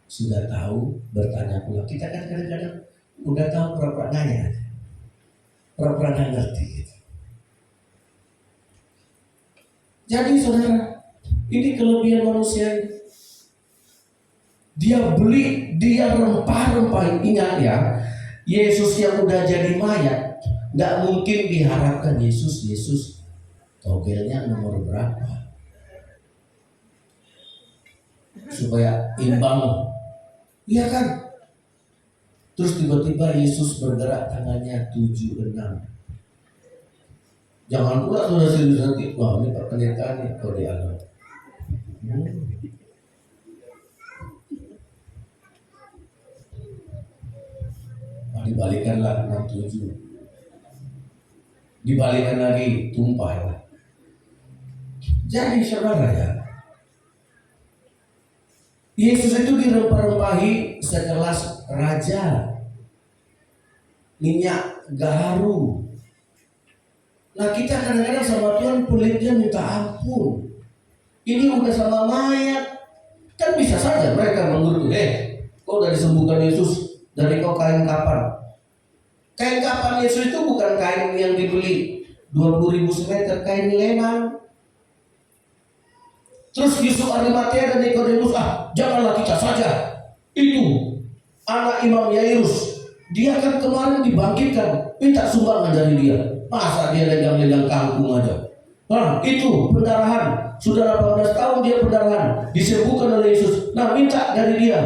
sudah tahu bertanya pula. Kita kan kadang-kadang udah tahu pura-pura nanya, pura-pura nggak ngerti gitu. Jadi saudara, ini kelebihan manusia. Dia beli, dia rempah-rempah. Ingat ya, Yesus yang udah jadi mayat, nggak mungkin diharapkan Yesus togelnya nomor berapa supaya imbang, iya kan? Terus tiba-tiba Yesus bergerak tangannya 76. Jangan pula sudah serius nanti, wah ini pernyataan nih kalau dianggap. Dibalikanlah 67, dibalikan lagi tumpah ya. Jadi saudara ya, Yesus itu dirempah-rempahi sekelas raja, minyak gaharu. Nah kita kadang-kadang sama Tuhan pelitnya minta ampun. Ini udah sama mayat, kan bisa saja mereka mengutuk, kau udah disembuhkan Yesus dari kau kain kapan? Kain kapan Yesus itu bukan kain yang dibeli 20.000 semeter, kain lenan. Terus Yusuf Arimatea dan Nikodemus, janganlah kita saja. Itu anak Imam Yairus, dia kan kemarin dibangkitkan, minta sumbangan dari dia. Masa dia legang-legang kangkung aja? Nah itu pendarahan, sudah 18 tahun dia pendarahan, disembuhkan oleh Yesus. Nah minta dari dia.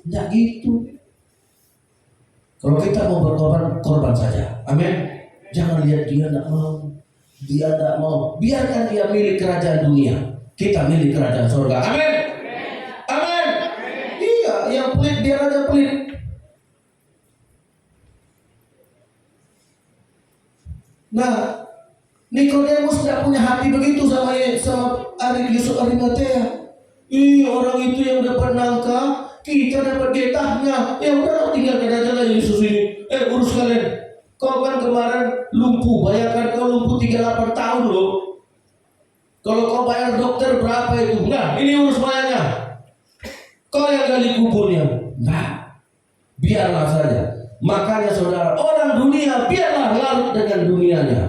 Tidak gitu. Kalau kita mau berkorban, korban saja. Amin. Jangan lihat dia tidak mau, dia tidak mau. Biarkan dia milik kerajaan dunia, kita milik kerajaan surga. Amin. Amin. Iya, yang pelit biar aja pelit. Nah, Nikodemus tidak punya hati begitu sama Yusuf Arimatea. Orang itu yang dapat nangka, kita dapat getahnya. Ya udah tinggalkan aja lah Yesus ini. Urus kalian. Kau kan kemarin lumpuh, bayarkan kau lumpuh 38 tahun loh. Kalau kau bayar dokter berapa itu? Nah, ini urus bayarnya. Kau yang gali kuburnya. Nah, biarlah saja. Makanya saudara, orang dunia biarlah larut dengan dunianya.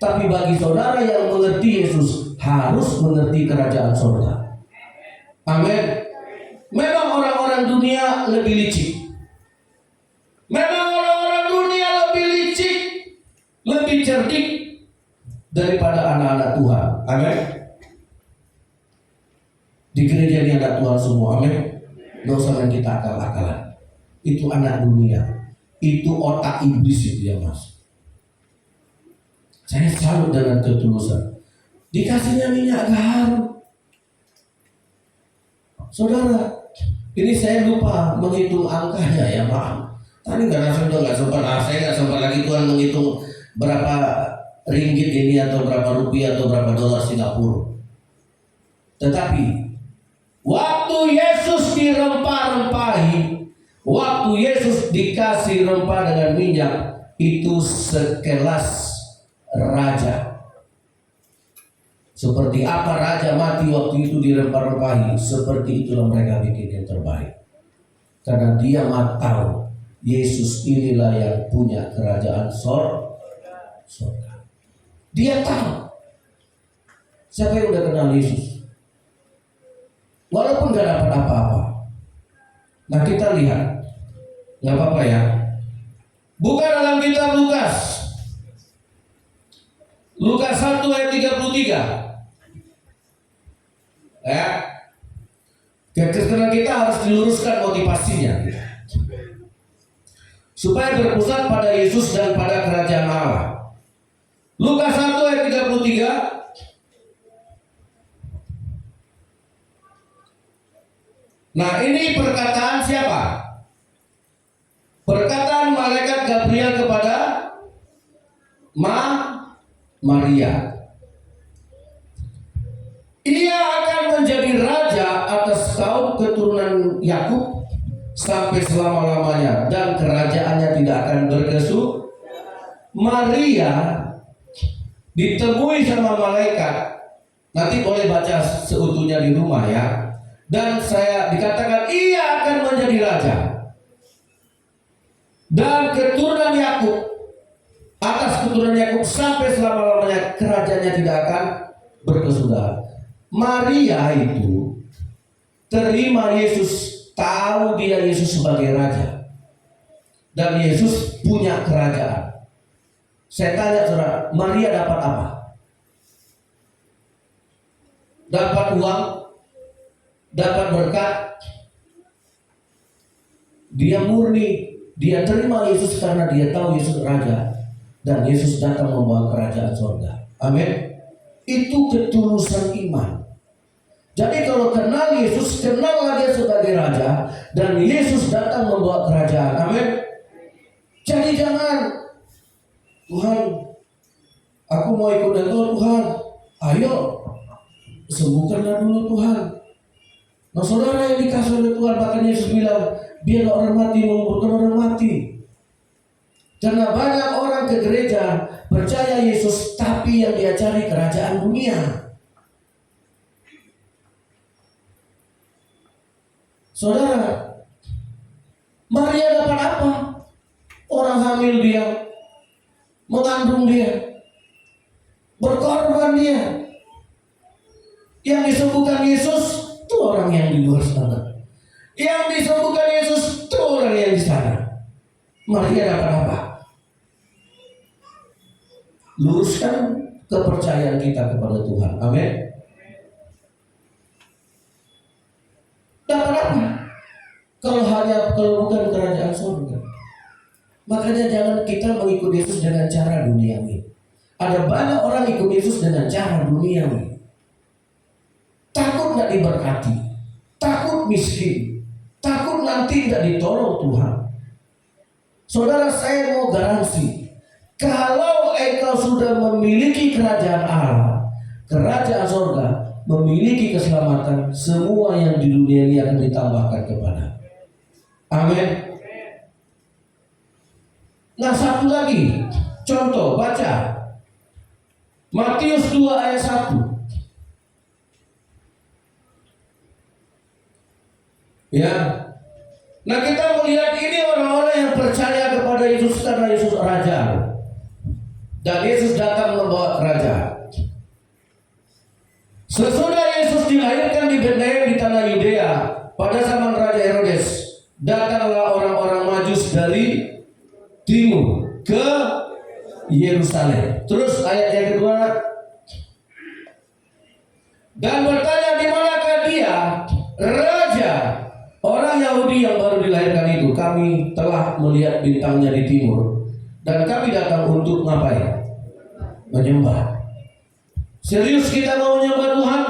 Tapi bagi saudara yang mengerti Yesus harus mengerti kerajaan surga. Amin. Memang orang-orang dunia lebih licik. Memang orang-orang dunia lebih licik, lebih cerdik daripada anak-anak Tuhan. Amin. Di gereja ini anak Tuhan semua. Amin. Gak usah main kita akal-akalan. Itu anak dunia. Itu otak iblis itu ya mas. Saya salut dengan ketulusan. Dikasihnya minyak garam. Saudara, ini saya lupa menghitung angkanya ya maaf. Tadi karena saya nggak sempat lagi Tuhan menghitung berapa ringgit ini atau berapa rupiah atau berapa dolar Singapura. Tetapi waktu Yesus dirempah-rempahi, waktu Yesus dikasih rempah dengan minyak, itu sekelas raja. Seperti apa raja mati waktu itu dirempah-rempahi, seperti itulah mereka bikin yang terbaik. Karena dia tahu Yesus inilah yang punya kerajaan surga. Dia tahu. Siapa yang udah kenal Yesus? Walaupun gak dapat apa-apa. Nah kita lihat, gak apa-apa ya. Buka dalam kitab Lukas. Lukas 1 ayat 33. Ya. Karena kita harus diluruskan motivasinya. Supaya berpusat pada Yesus dan pada kerajaan Allah. Lukas 1 ayat 33. Nah ini perkataan siapa? Perkataan malaikat Gabriel kepada Maria. Ia akan menjadi raja atas kaum keturunan Yakub sampai selama-lamanya, dan kerajaannya tidak akan berkesudahan. Maria ditemui sama malaikat. Nanti boleh baca seutuhnya di rumah ya. Dan saya dikatakan ia akan menjadi raja dan keturunan Yakub, atas keturunan Yakub sampai selama-lamanya, kerajaannya tidak akan berkesudahan. Maria itu terima Yesus, tahu dia Yesus sebagai raja, dan Yesus punya kerajaan. Saya tanya saudara, Maria dapat apa? Dapat uang, dapat berkat. Dia murni, dia terima Yesus karena dia tahu Yesus raja, dan Yesus datang membawa kerajaan surga. Amin. Itu ketulusan iman. Jadi kalau kenal Yesus, kenallah dia sebagai raja, dan Yesus datang membawa kerajaan. Amin. Jadi jangan, Tuhan, aku mau ikut dengan Tuhan. Ayo, sembuhkanlah dulu Tuhan. Nah saudara yang dikasih oleh Tuhan, bahkan Yesus bilang, biar orang mati menguburkan orang mati. Karena banyak orang ke gereja percaya Yesus, tapi yang dia cari kerajaan dunia. Saudara, Maria dapat apa? Orang hamil dia, mengandung dia, berkorban dia. Yang disembuhkan Yesus itu orang yang di luar sana. Yang disembuhkan Yesus itu orang yang di sana. Maria dapat apa? Luruskan kepercayaan kita kepada Tuhan. Amin. Dapat apa? Kalau bukan kerajaan surga. Makanya jangan kita mengikuti Yesus dengan cara duniawi. Ada banyak orang ikut Yesus dengan cara duniawi. Takut tidak diberkati, takut miskin, takut nanti tidak ditolong Tuhan. Saudara, saya mau garansi, kalau engkau sudah memiliki kerajaan Allah, kerajaan surga, memiliki keselamatan, semua yang di dunia ini akan ditambahkan kepada. Amin. Nah satu lagi contoh, baca Matius 2 ayat 1. Ya. Nah kita melihat ini orang-orang yang percaya kepada Yesus karena Yesus raja. Dan Yesus datang membawa kerajaan. Sesudah Yesus dilahirkan di Betlehem di tanah Yudea pada zaman Raja Herodes, datanglah orang-orang Majus dari timur ke Yerusalem. Terus ayat yang kedua, dan bertanya, di manakah dia, raja orang Yahudi yang baru dilahirkan itu? Kami telah melihat bintangnya di timur, dan kami datang untuk ngapain? Menyembah. Serius kita mau menyembah Tuhan?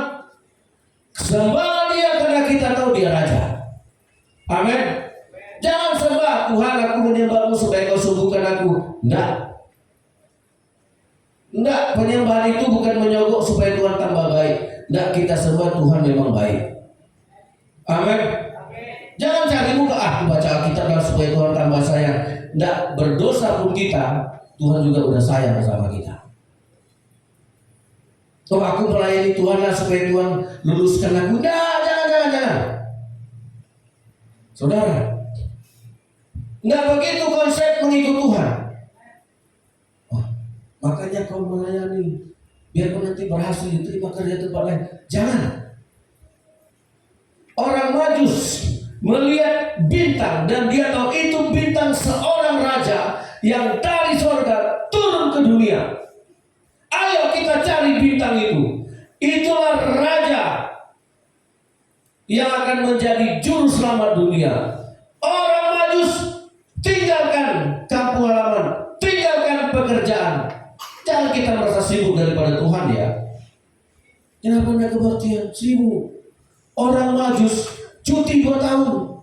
Sembah dia karena kita tahu dia raja. Amin. Jangan sembah Tuhan, aku menyembahmu supaya kau sembuhkan aku. Enggak, penyembahan itu bukan menyogok supaya Tuhan tambah baik. Enggak, kita sembah Tuhan memang baik. Amin. Jangan cari muka, baca Alkitab lah supaya Tuhan tambah sayang. Enggak, berdosa pun kita, Tuhan juga udah sayang sama kita. Oh, aku melayani Tuhan lah supaya Tuhan luluskan aku. Jangan. Saudara, enggak begitu konsep mengikut Tuhan. Makanya kau melayani biar kau nanti berhasil diterima kerja tempat lain. Jangan. Orang Majus melihat bintang dan dia tahu itu bintang seorang raja yang dari surga turun ke dunia. Ayo kita cari bintang itu. Itulah raja yang akan menjadi juru selamat dunia. Orang Majus tinggalkan kampung halaman, tinggalkan pekerjaan. Jangan kita merasa sibuk daripada Tuhan ya. Kenapa tidak kebaktian? Sibuk. Orang Majus cuti 2 tahun,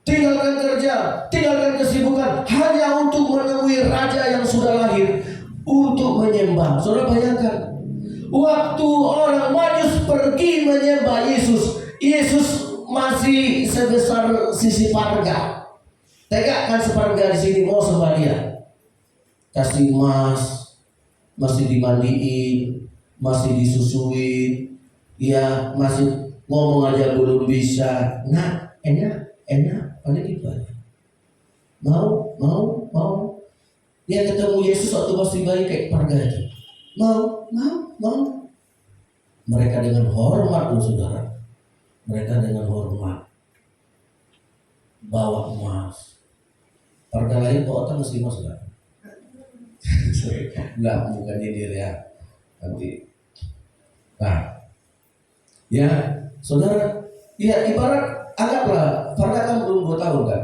tinggalkan kerja, tinggalkan kesibukan hanya untuk menemui raja yang sudah lahir, untuk menyembah. Saudara bayangkan, waktu orang Majus pergi menyembah Yesus, Yesus masih sebesar sisi parga. Tegakkan separga di sini mau sembah dia. Kasih emas, masih dimandiin, masih disusuin, ya masih ngomong aja belum bisa. Nah, enak, pada gitu aja. Mau. Dia ketemu Yesus waktu masih bayi kayak parga itu. Mau. Mereka dengan hormat loh saudara. Mereka dengan hormat bawa emas. Parga lain bawa tangan masih emas saudara. Enggak, bukan nyindir ya. Nanti. Nah, ya, saudara, ya ibarat anggaplah parga kan belum 2 tahun kan.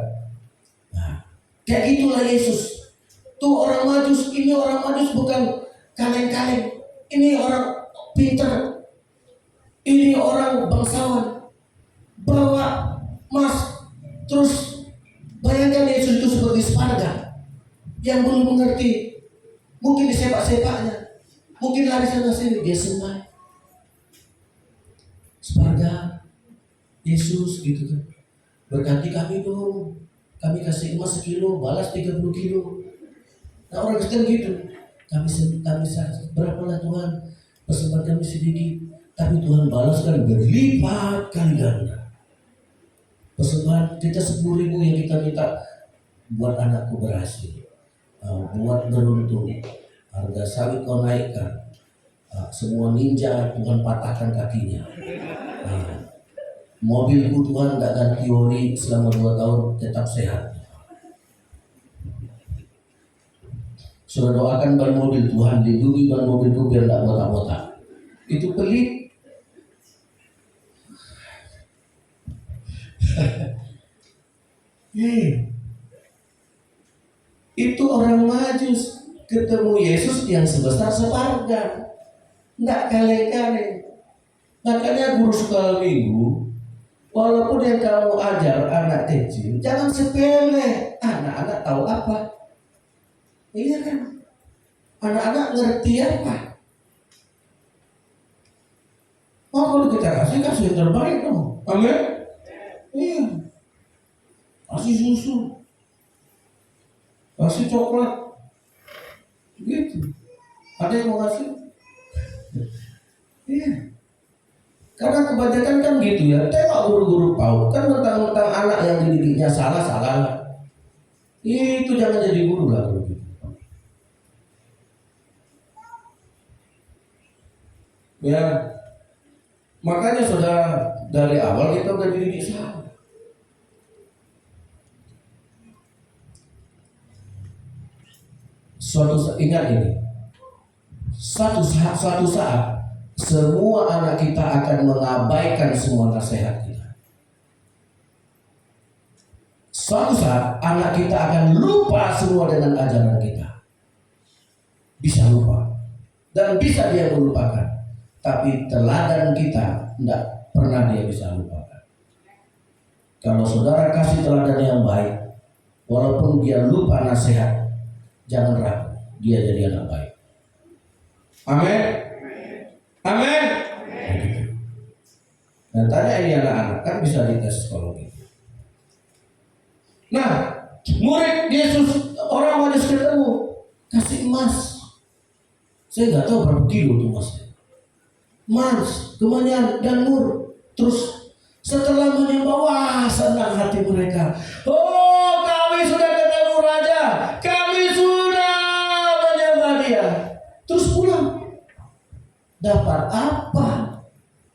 Nah, kayak itulah Yesus. Tuh orang Majus, ini orang Majus bukan kaleng-kaleng. Ini orang pintar. Ini orang bangsawan. Bawa emas. Terus bayangkan Yesus itu seperti separga yang belum mengerti. Mungkin disepak-sepaknya, mungkin lari sana sini, dia sembah separga Yesus gitu kan. Berkati kami dong, kami kasih emas 1 kilo, balas 30 kilo. Nah orang Kristen gitu, kami berapa lah Tuhan, persembahan kami sedikit, tapi Tuhan balaskan berlipat kali ganda. Persembahan kita 10.000 yang kita minta buat anakku berhasil, buat beruntung, harga sawit kau naikkan, semua ninja Tuhan patahkan kakinya, mobilku Tuhan gak ganti oli selama 2 tahun tetap sehat. Sudah doakan ban mobil, Tuhan lindungi ban mobilku biar gak botak-botak. Itu pelit. Itu orang Majus ketemu Yesus yang sebesar separga, nggak kaleng-kaleng. Makanya guru sekolah minggu, walaupun yang kamu ajar anak kecil, jangan sepele. Anak-anak tahu apa? Iya kan? Anak-anak ngerti apa? Oh, kalau kita kasih yang terbaik dong. Amin. Iya. Kasih susu, kasih coklat, gitu. Ada yang mau kasih? Iya. Karena kebanyakan kan gitu ya. Tengok guru-guru PAUD kan mentang-mentang anak yang dididiknya salah. Itu jangan jadi guru lah. Ya, makanya saudara, dari awal kita udah dididik salah. Ingat ini, suatu saat semua anak kita akan mengabaikan semua nasihat kita. Suatu saat anak kita akan lupa semua dengan ajaran kita. Bisa lupa dan bisa dia melupakan, tapi teladan kita tidak pernah dia bisa lupakan. Kalau saudara kasih teladan yang baik, walaupun dia lupa nasihat, jangan ragu, dia jadi anak baik. Amin. Amin. Dan tanya ini anak-anak, kan bisa dites psikologi. Nah, murid Yesus, orang Yesus ketemu, kasih emas. Saya nggak tahu berapa kilo tuh emasnya. Emas, kemenyan dan mur. Terus setelah menyembah, wah senang hati mereka. Oh, kami sudah ketemu raja, kami sudah menyembah dia. Terus pulang. Dapat apa?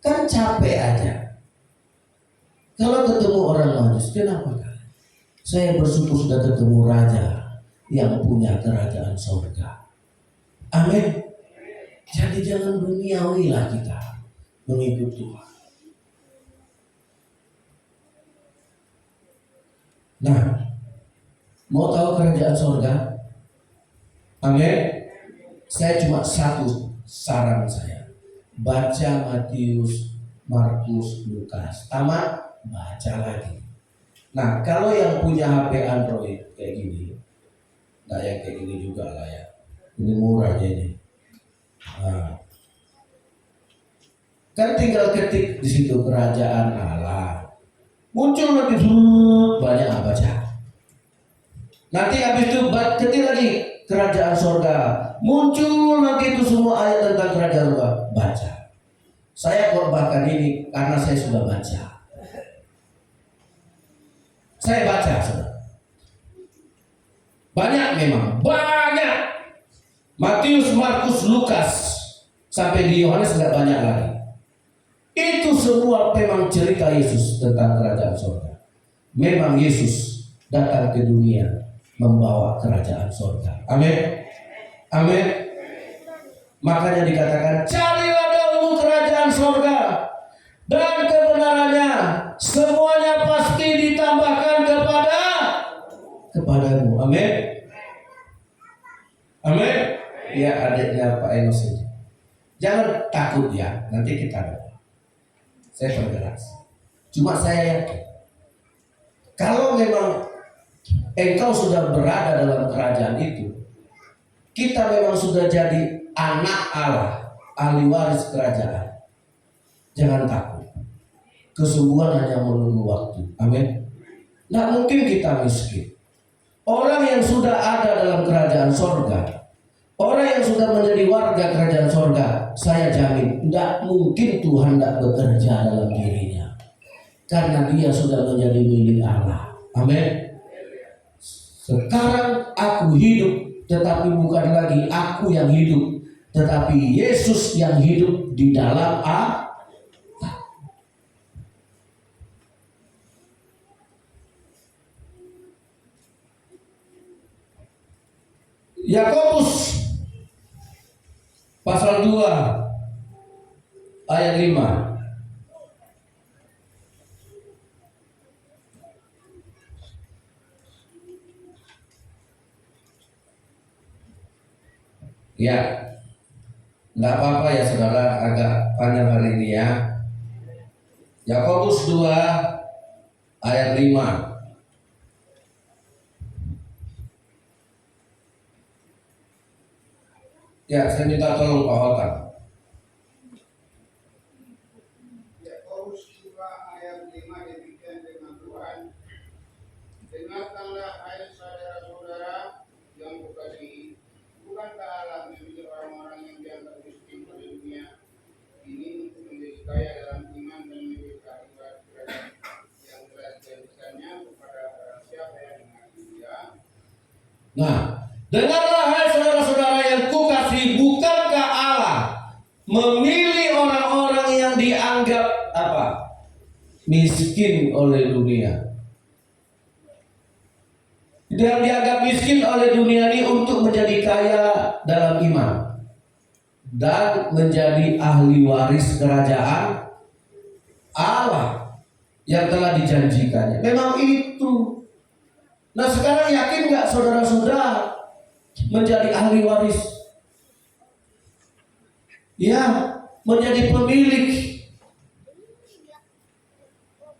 Kan capek aja. Kalau ketemu orang majus, kenapa? Saya bersyukur sudah ketemu raja yang punya kerajaan surga. Amin. Jadi jangan duniawi lah kita mengikut Tuhan. Nah, mau tahu kerajaan surga? Amin. Saya cuma satu saran saya. Baca Matius, Markus, Lukas. Tamat, baca lagi. Nah, kalau yang punya HP Android kayak gini, nah yang kayak gini juga lah ya. Ini murah aja ini. Nah, kan tinggal ketik di situ kerajaan Allah. Muncul nanti banyak baca. Nanti habis itu ketik lagi kerajaan surga. Muncul nanti itu semua ayat tentang kerajaan surga. Baca. Saya korbankan ini karena saya sudah baca. Saya baca, saudara. Banyak memang, banyak. Matius, Markus, Lukas, sampai di Yohanes nggak banyak lagi. Itu semua memang cerita Yesus tentang kerajaan surga. Memang Yesus datang ke dunia membawa kerajaan surga. Amin. Amin. Makanya dikatakan, carilah dahulu kerajaan surga dan kebenarannya, semuanya pasti ditambahkan kepadamu. Amin. Amin. Ya, adiknya Pak Enos ini. Jangan takut ya, nanti kita doa. Saya perjelas. Cuma saya yakin, kalau memang engkau sudah berada dalam kerajaan itu, kita memang sudah jadi anak Allah, ahli waris kerajaan. Jangan takut. Kesungguhan hanya menunggu waktu. Amin. Tidak mungkin kita miskin. Orang yang sudah ada dalam kerajaan sorga, orang yang sudah menjadi warga kerajaan sorga, saya jamin tidak mungkin Tuhan tidak bekerja dalam dirinya, karena dia sudah menjadi milik Allah. Amin. Sekarang aku hidup, tetapi bukan lagi aku yang hidup, tetapi Yesus yang hidup di dalam aku. Yakobus pasal 2 ayat 5. Ya, enggak apa-apa ya saudara, agak panjang hari ini ya. Yakobus 2 ayat 5. Ya, saya minta tolong Pak Hotan. Yakobus 2 ayat 5 demikian firman Tuhan. Dengarkanlah hai saudara-saudara yang kukasihi, bukankah Allah memilih orang-orang yang dianggap miskin pada dunia ini untuk menjadi kaya dalam iman dan memiliki akibat kerajaan yang telah dijanjikannya kepada barang siapa yang mengasihi Dia. Nah, dengarlah hai saudara-saudara yang kukasihi, bukankah Allah memilih miskin oleh dunia. Dan dianggap miskin oleh dunia ini untuk menjadi kaya dalam iman dan menjadi ahli waris kerajaan Allah yang telah dijanjikannya. Memang itu. Nah, sekarang yakin nggak saudara-saudara menjadi ahli waris? Ya, menjadi pemilik.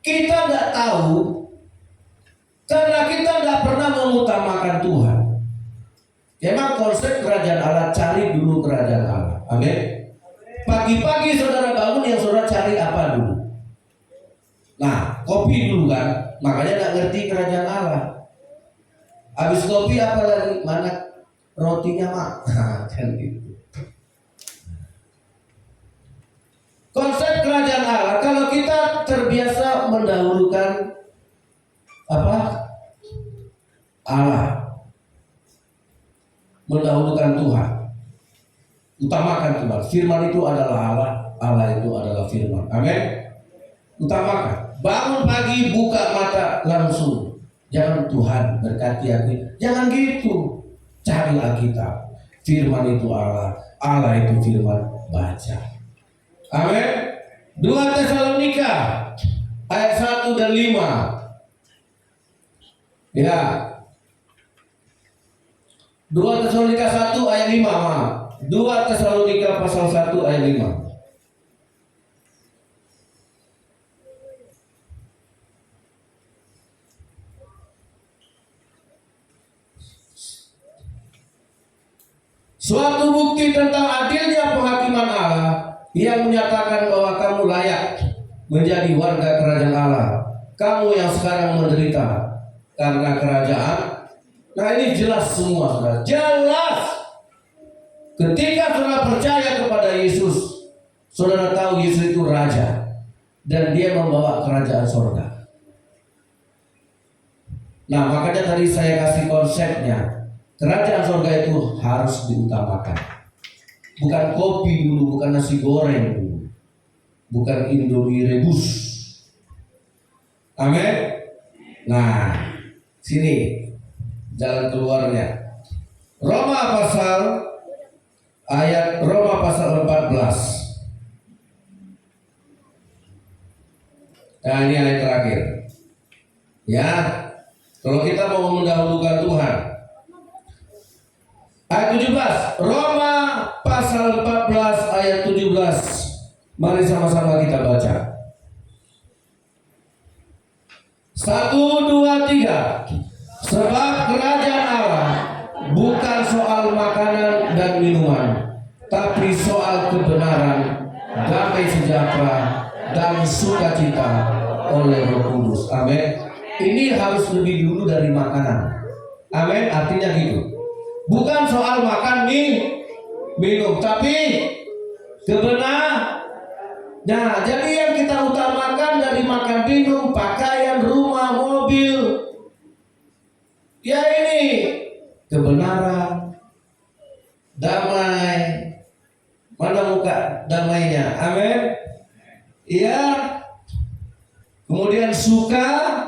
Kita nggak tahu karena kita nggak pernah mengutamakan Tuhan. Memang konsep kerajaan Allah, cari dulu kerajaan Allah. Amin. Pagi-pagi saudara bangun, yang saudara cari apa dulu? Nah, kopi dulu kan, makanya nggak ngerti kerajaan Allah. Habis kopi apa lagi? Mana rotinya mak? Kan gitu. Konsep kerajaan Allah, kalau kita terbiasa mendahulukan apa? Allah, mendahulukan Tuhan, utamakan Tuhan. Firman itu adalah Allah, Allah itu adalah firman. Amin. Utamakan. Bangun pagi, buka mata langsung. Jangan Tuhan berkati aku. Jangan gitu. Cari Alkitab. Firman itu Allah, Allah itu firman. Baca. Amin. 2 Tesalonika ayat 1 dan 5. Ya. 2 Tesalonika 1 ayat 5. 2 Tesalonika pasal 1 ayat 5. Suatu bukti tentang adilnya penghakiman Allah yang menyatakan bahwa kamu layak menjadi warga kerajaan Allah. Kamu yang sekarang menderita karena kerajaan. Nah, ini jelas semua, saudara. Jelas. Ketika saudara percaya kepada Yesus, saudara tahu Yesus itu raja dan dia membawa kerajaan surga. Nah, makanya tadi saya kasih konsepnya. Kerajaan surga itu harus diutamakan. Bukan kopi dulu, bukan nasi goreng dulu, bukan Indomie rebus. Amin. Nah, sini jalan keluarnya. Roma pasal 14. Nah, ini ayat terakhir. Ya, kalau kita mau mendahulukan Tuhan. Ayat 17, Roma pasal 14 ayat 17. Mari sama-sama kita baca. 1, 2, 3. Sebab kerajaan Allah bukan soal makanan dan minuman, tapi soal kebenaran, damai sejahtera, dan sukacita oleh Roh Kudus. Amin. Ini harus lebih dulu dari makanan. Amin. Artinya gitu. Bukan soal makan minum, tapi kebenaran. Nah, jadi yang kita utamakan dari makan minum, pakaian, rumah, mobil, ya ini kebenaran, damai. Mana muka damainya? Amin. Iya. Kemudian sukacita.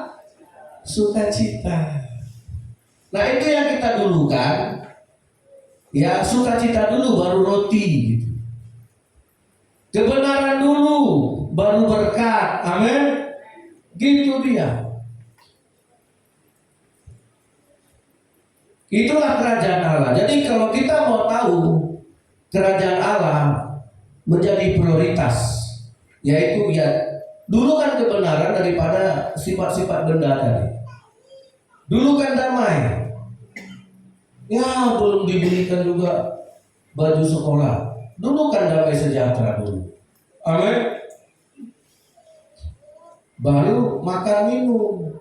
Nah, itu yang kita dulukan. Ya, sukacita dulu baru roti gitu. Kebenaran dulu baru berkat. Amin. Gitu dia. Itulah kerajaan Allah. Jadi kalau kita mau tahu kerajaan Allah menjadi prioritas, yaitu ya dulu kan kebenaran daripada sifat-sifat benda tadi. Dulu kan damai. Ya, belum diberikan juga baju sekolah. Dulu kan damai sejahtera dulu. Amin. Baru makan minum.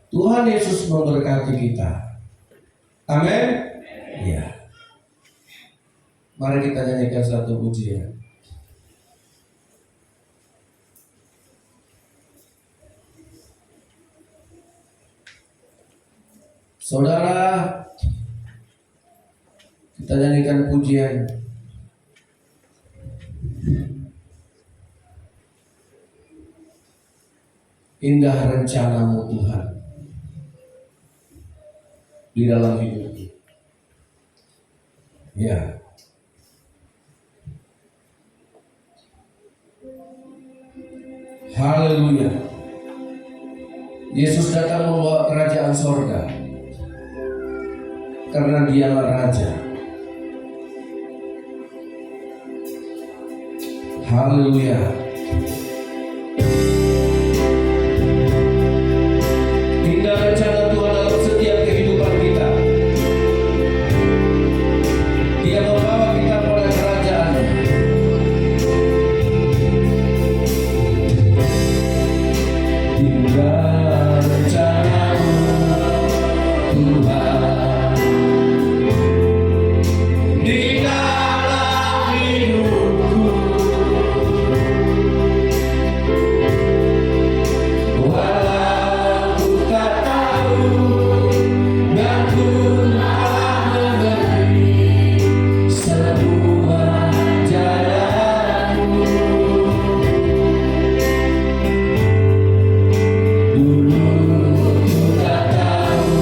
Tuhan Yesus memberkati kita. Amin. Ya. Mari kita nyanyikan satu pujian. Saudara, kita nyanyikan pujian. indah rencanamu Tuhan di dalam hidupku. Ya. Haleluya. Yesus datang membawa kerajaan sorga karena Dialah Raja. Haleluya. Indah rencana Tuhan dalam setiap kehidupan kita. Dia membawa kita pada kerajaan. Indah rencana-Mu Tuhan di dalam hidupku. Walau ku tak tahu dan ku telah mengerti semua jalanmu. Dulu ku tak tahu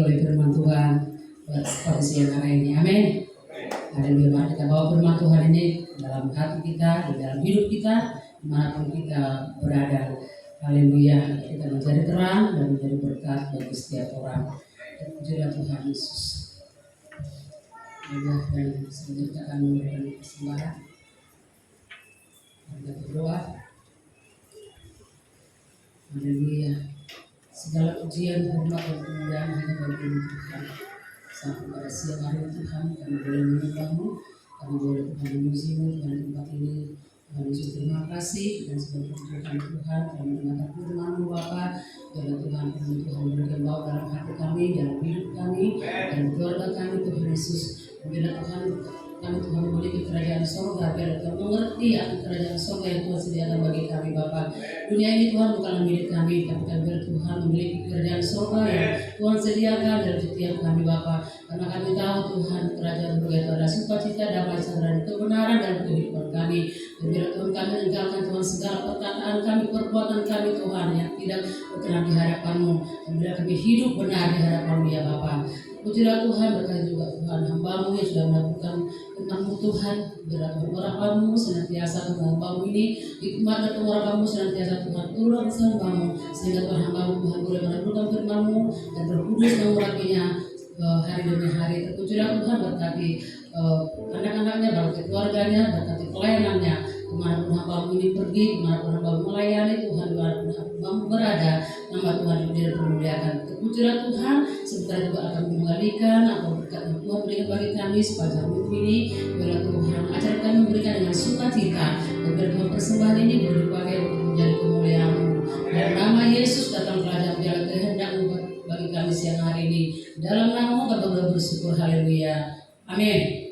oleh firman Tuhan buat pada siang hari ini. Amin. Haleluya. Mari kita bawa firman Tuhan ini dalam hati kita, di dalam hidup kita, dimanapun kita berada. Haleluya. Kita menjadi terang dan menjadi berkat bagi setiap orang. Terpujilah Tuhan Yesus. Haleluya. Dan sebenarnya kita akan memberikan persembahan. Kita berdoa. Haleluya. Segala pujian, hormat dan kemuliaan hanya bagi Tuhan. Sampai pada siang hari Tuhan, kami boleh menyembah-Mu, kami boleh Tuhan memuji-Mu pada tempat ini. Tuhan Yesus, terima kasih dan sebagai Tuhan Tuhan kami mendengar firman-Mu Bapa. Biarlah Tuhan Tuhan berikan bawa dalam hati kami, dalam hidup kami, dan keluarga kami Tuhan Yesus. Biarlah Tuhan kami Tuhan memiliki kerajaan surga, biarlah Tuhan mengerti akan kerajaan surga yang Tuhan sediakan bagi kami Bapa. Dunia ini Tuhan bukanlah milik kami, tapi biar Tuhan memiliki kerajaan surga yang Tuhan sediakan dalam setiap kami Bapa. Karena kami tahu Tuhan kerajaan surga itu adalah sukacita, damai, sejahtera, kebenaran dalam kehidupan kami. Dan biar Tuhan kami meninggalkan Tuhan segala perkataan kami, perbuatan kami Tuhan yang tidak berkenan di hadapan-Mu. Dan biar kami hidup benar di hadapan-Mu ya Bapa. Pujilah Tuhan, berkati juga Tuhan hamba-Mu yang sudah melakukan tentang-Mu Tuhan. Biarlah Tuhan harapan-Mu senantiasa Tuhan hamba-Mu ini hikmat dan pengurapan-Mu senantiasa Tuhan turun bersama hamba-Mu, sehingga Tuhan hamba-Mu Tuhan boleh meneruskan firman-Mu dan berkudus mengurapinya hari demi hari. Terpujilah Tuhan, berkati anak-anaknya, berkati keluarganya, berkati pelayanannya. Kemanapun hamba-Mu ini pergi, kemanapun hamba-Mu melayani Tuhan, kemanapun hamba-Mu berada, nama Tuhan dimuliakan. Terpujilah Tuhan, sebentar juga akan mengembalikan apa berkat yang Tuhan berikan bagi kami sepanjang minggu ini. Biarlah Tuhan ajar kami memberikan dengan sukacita, dan biar Tuhan persembahan ini boleh dipakai untuk menjadi kemuliaan-Mu. Dan nama Yesus datang kerajaan, biarlah kehendak-Mu bagi kami siang hari ini. Dalam nama-Mu kami bersyukur, haleluya. Amin.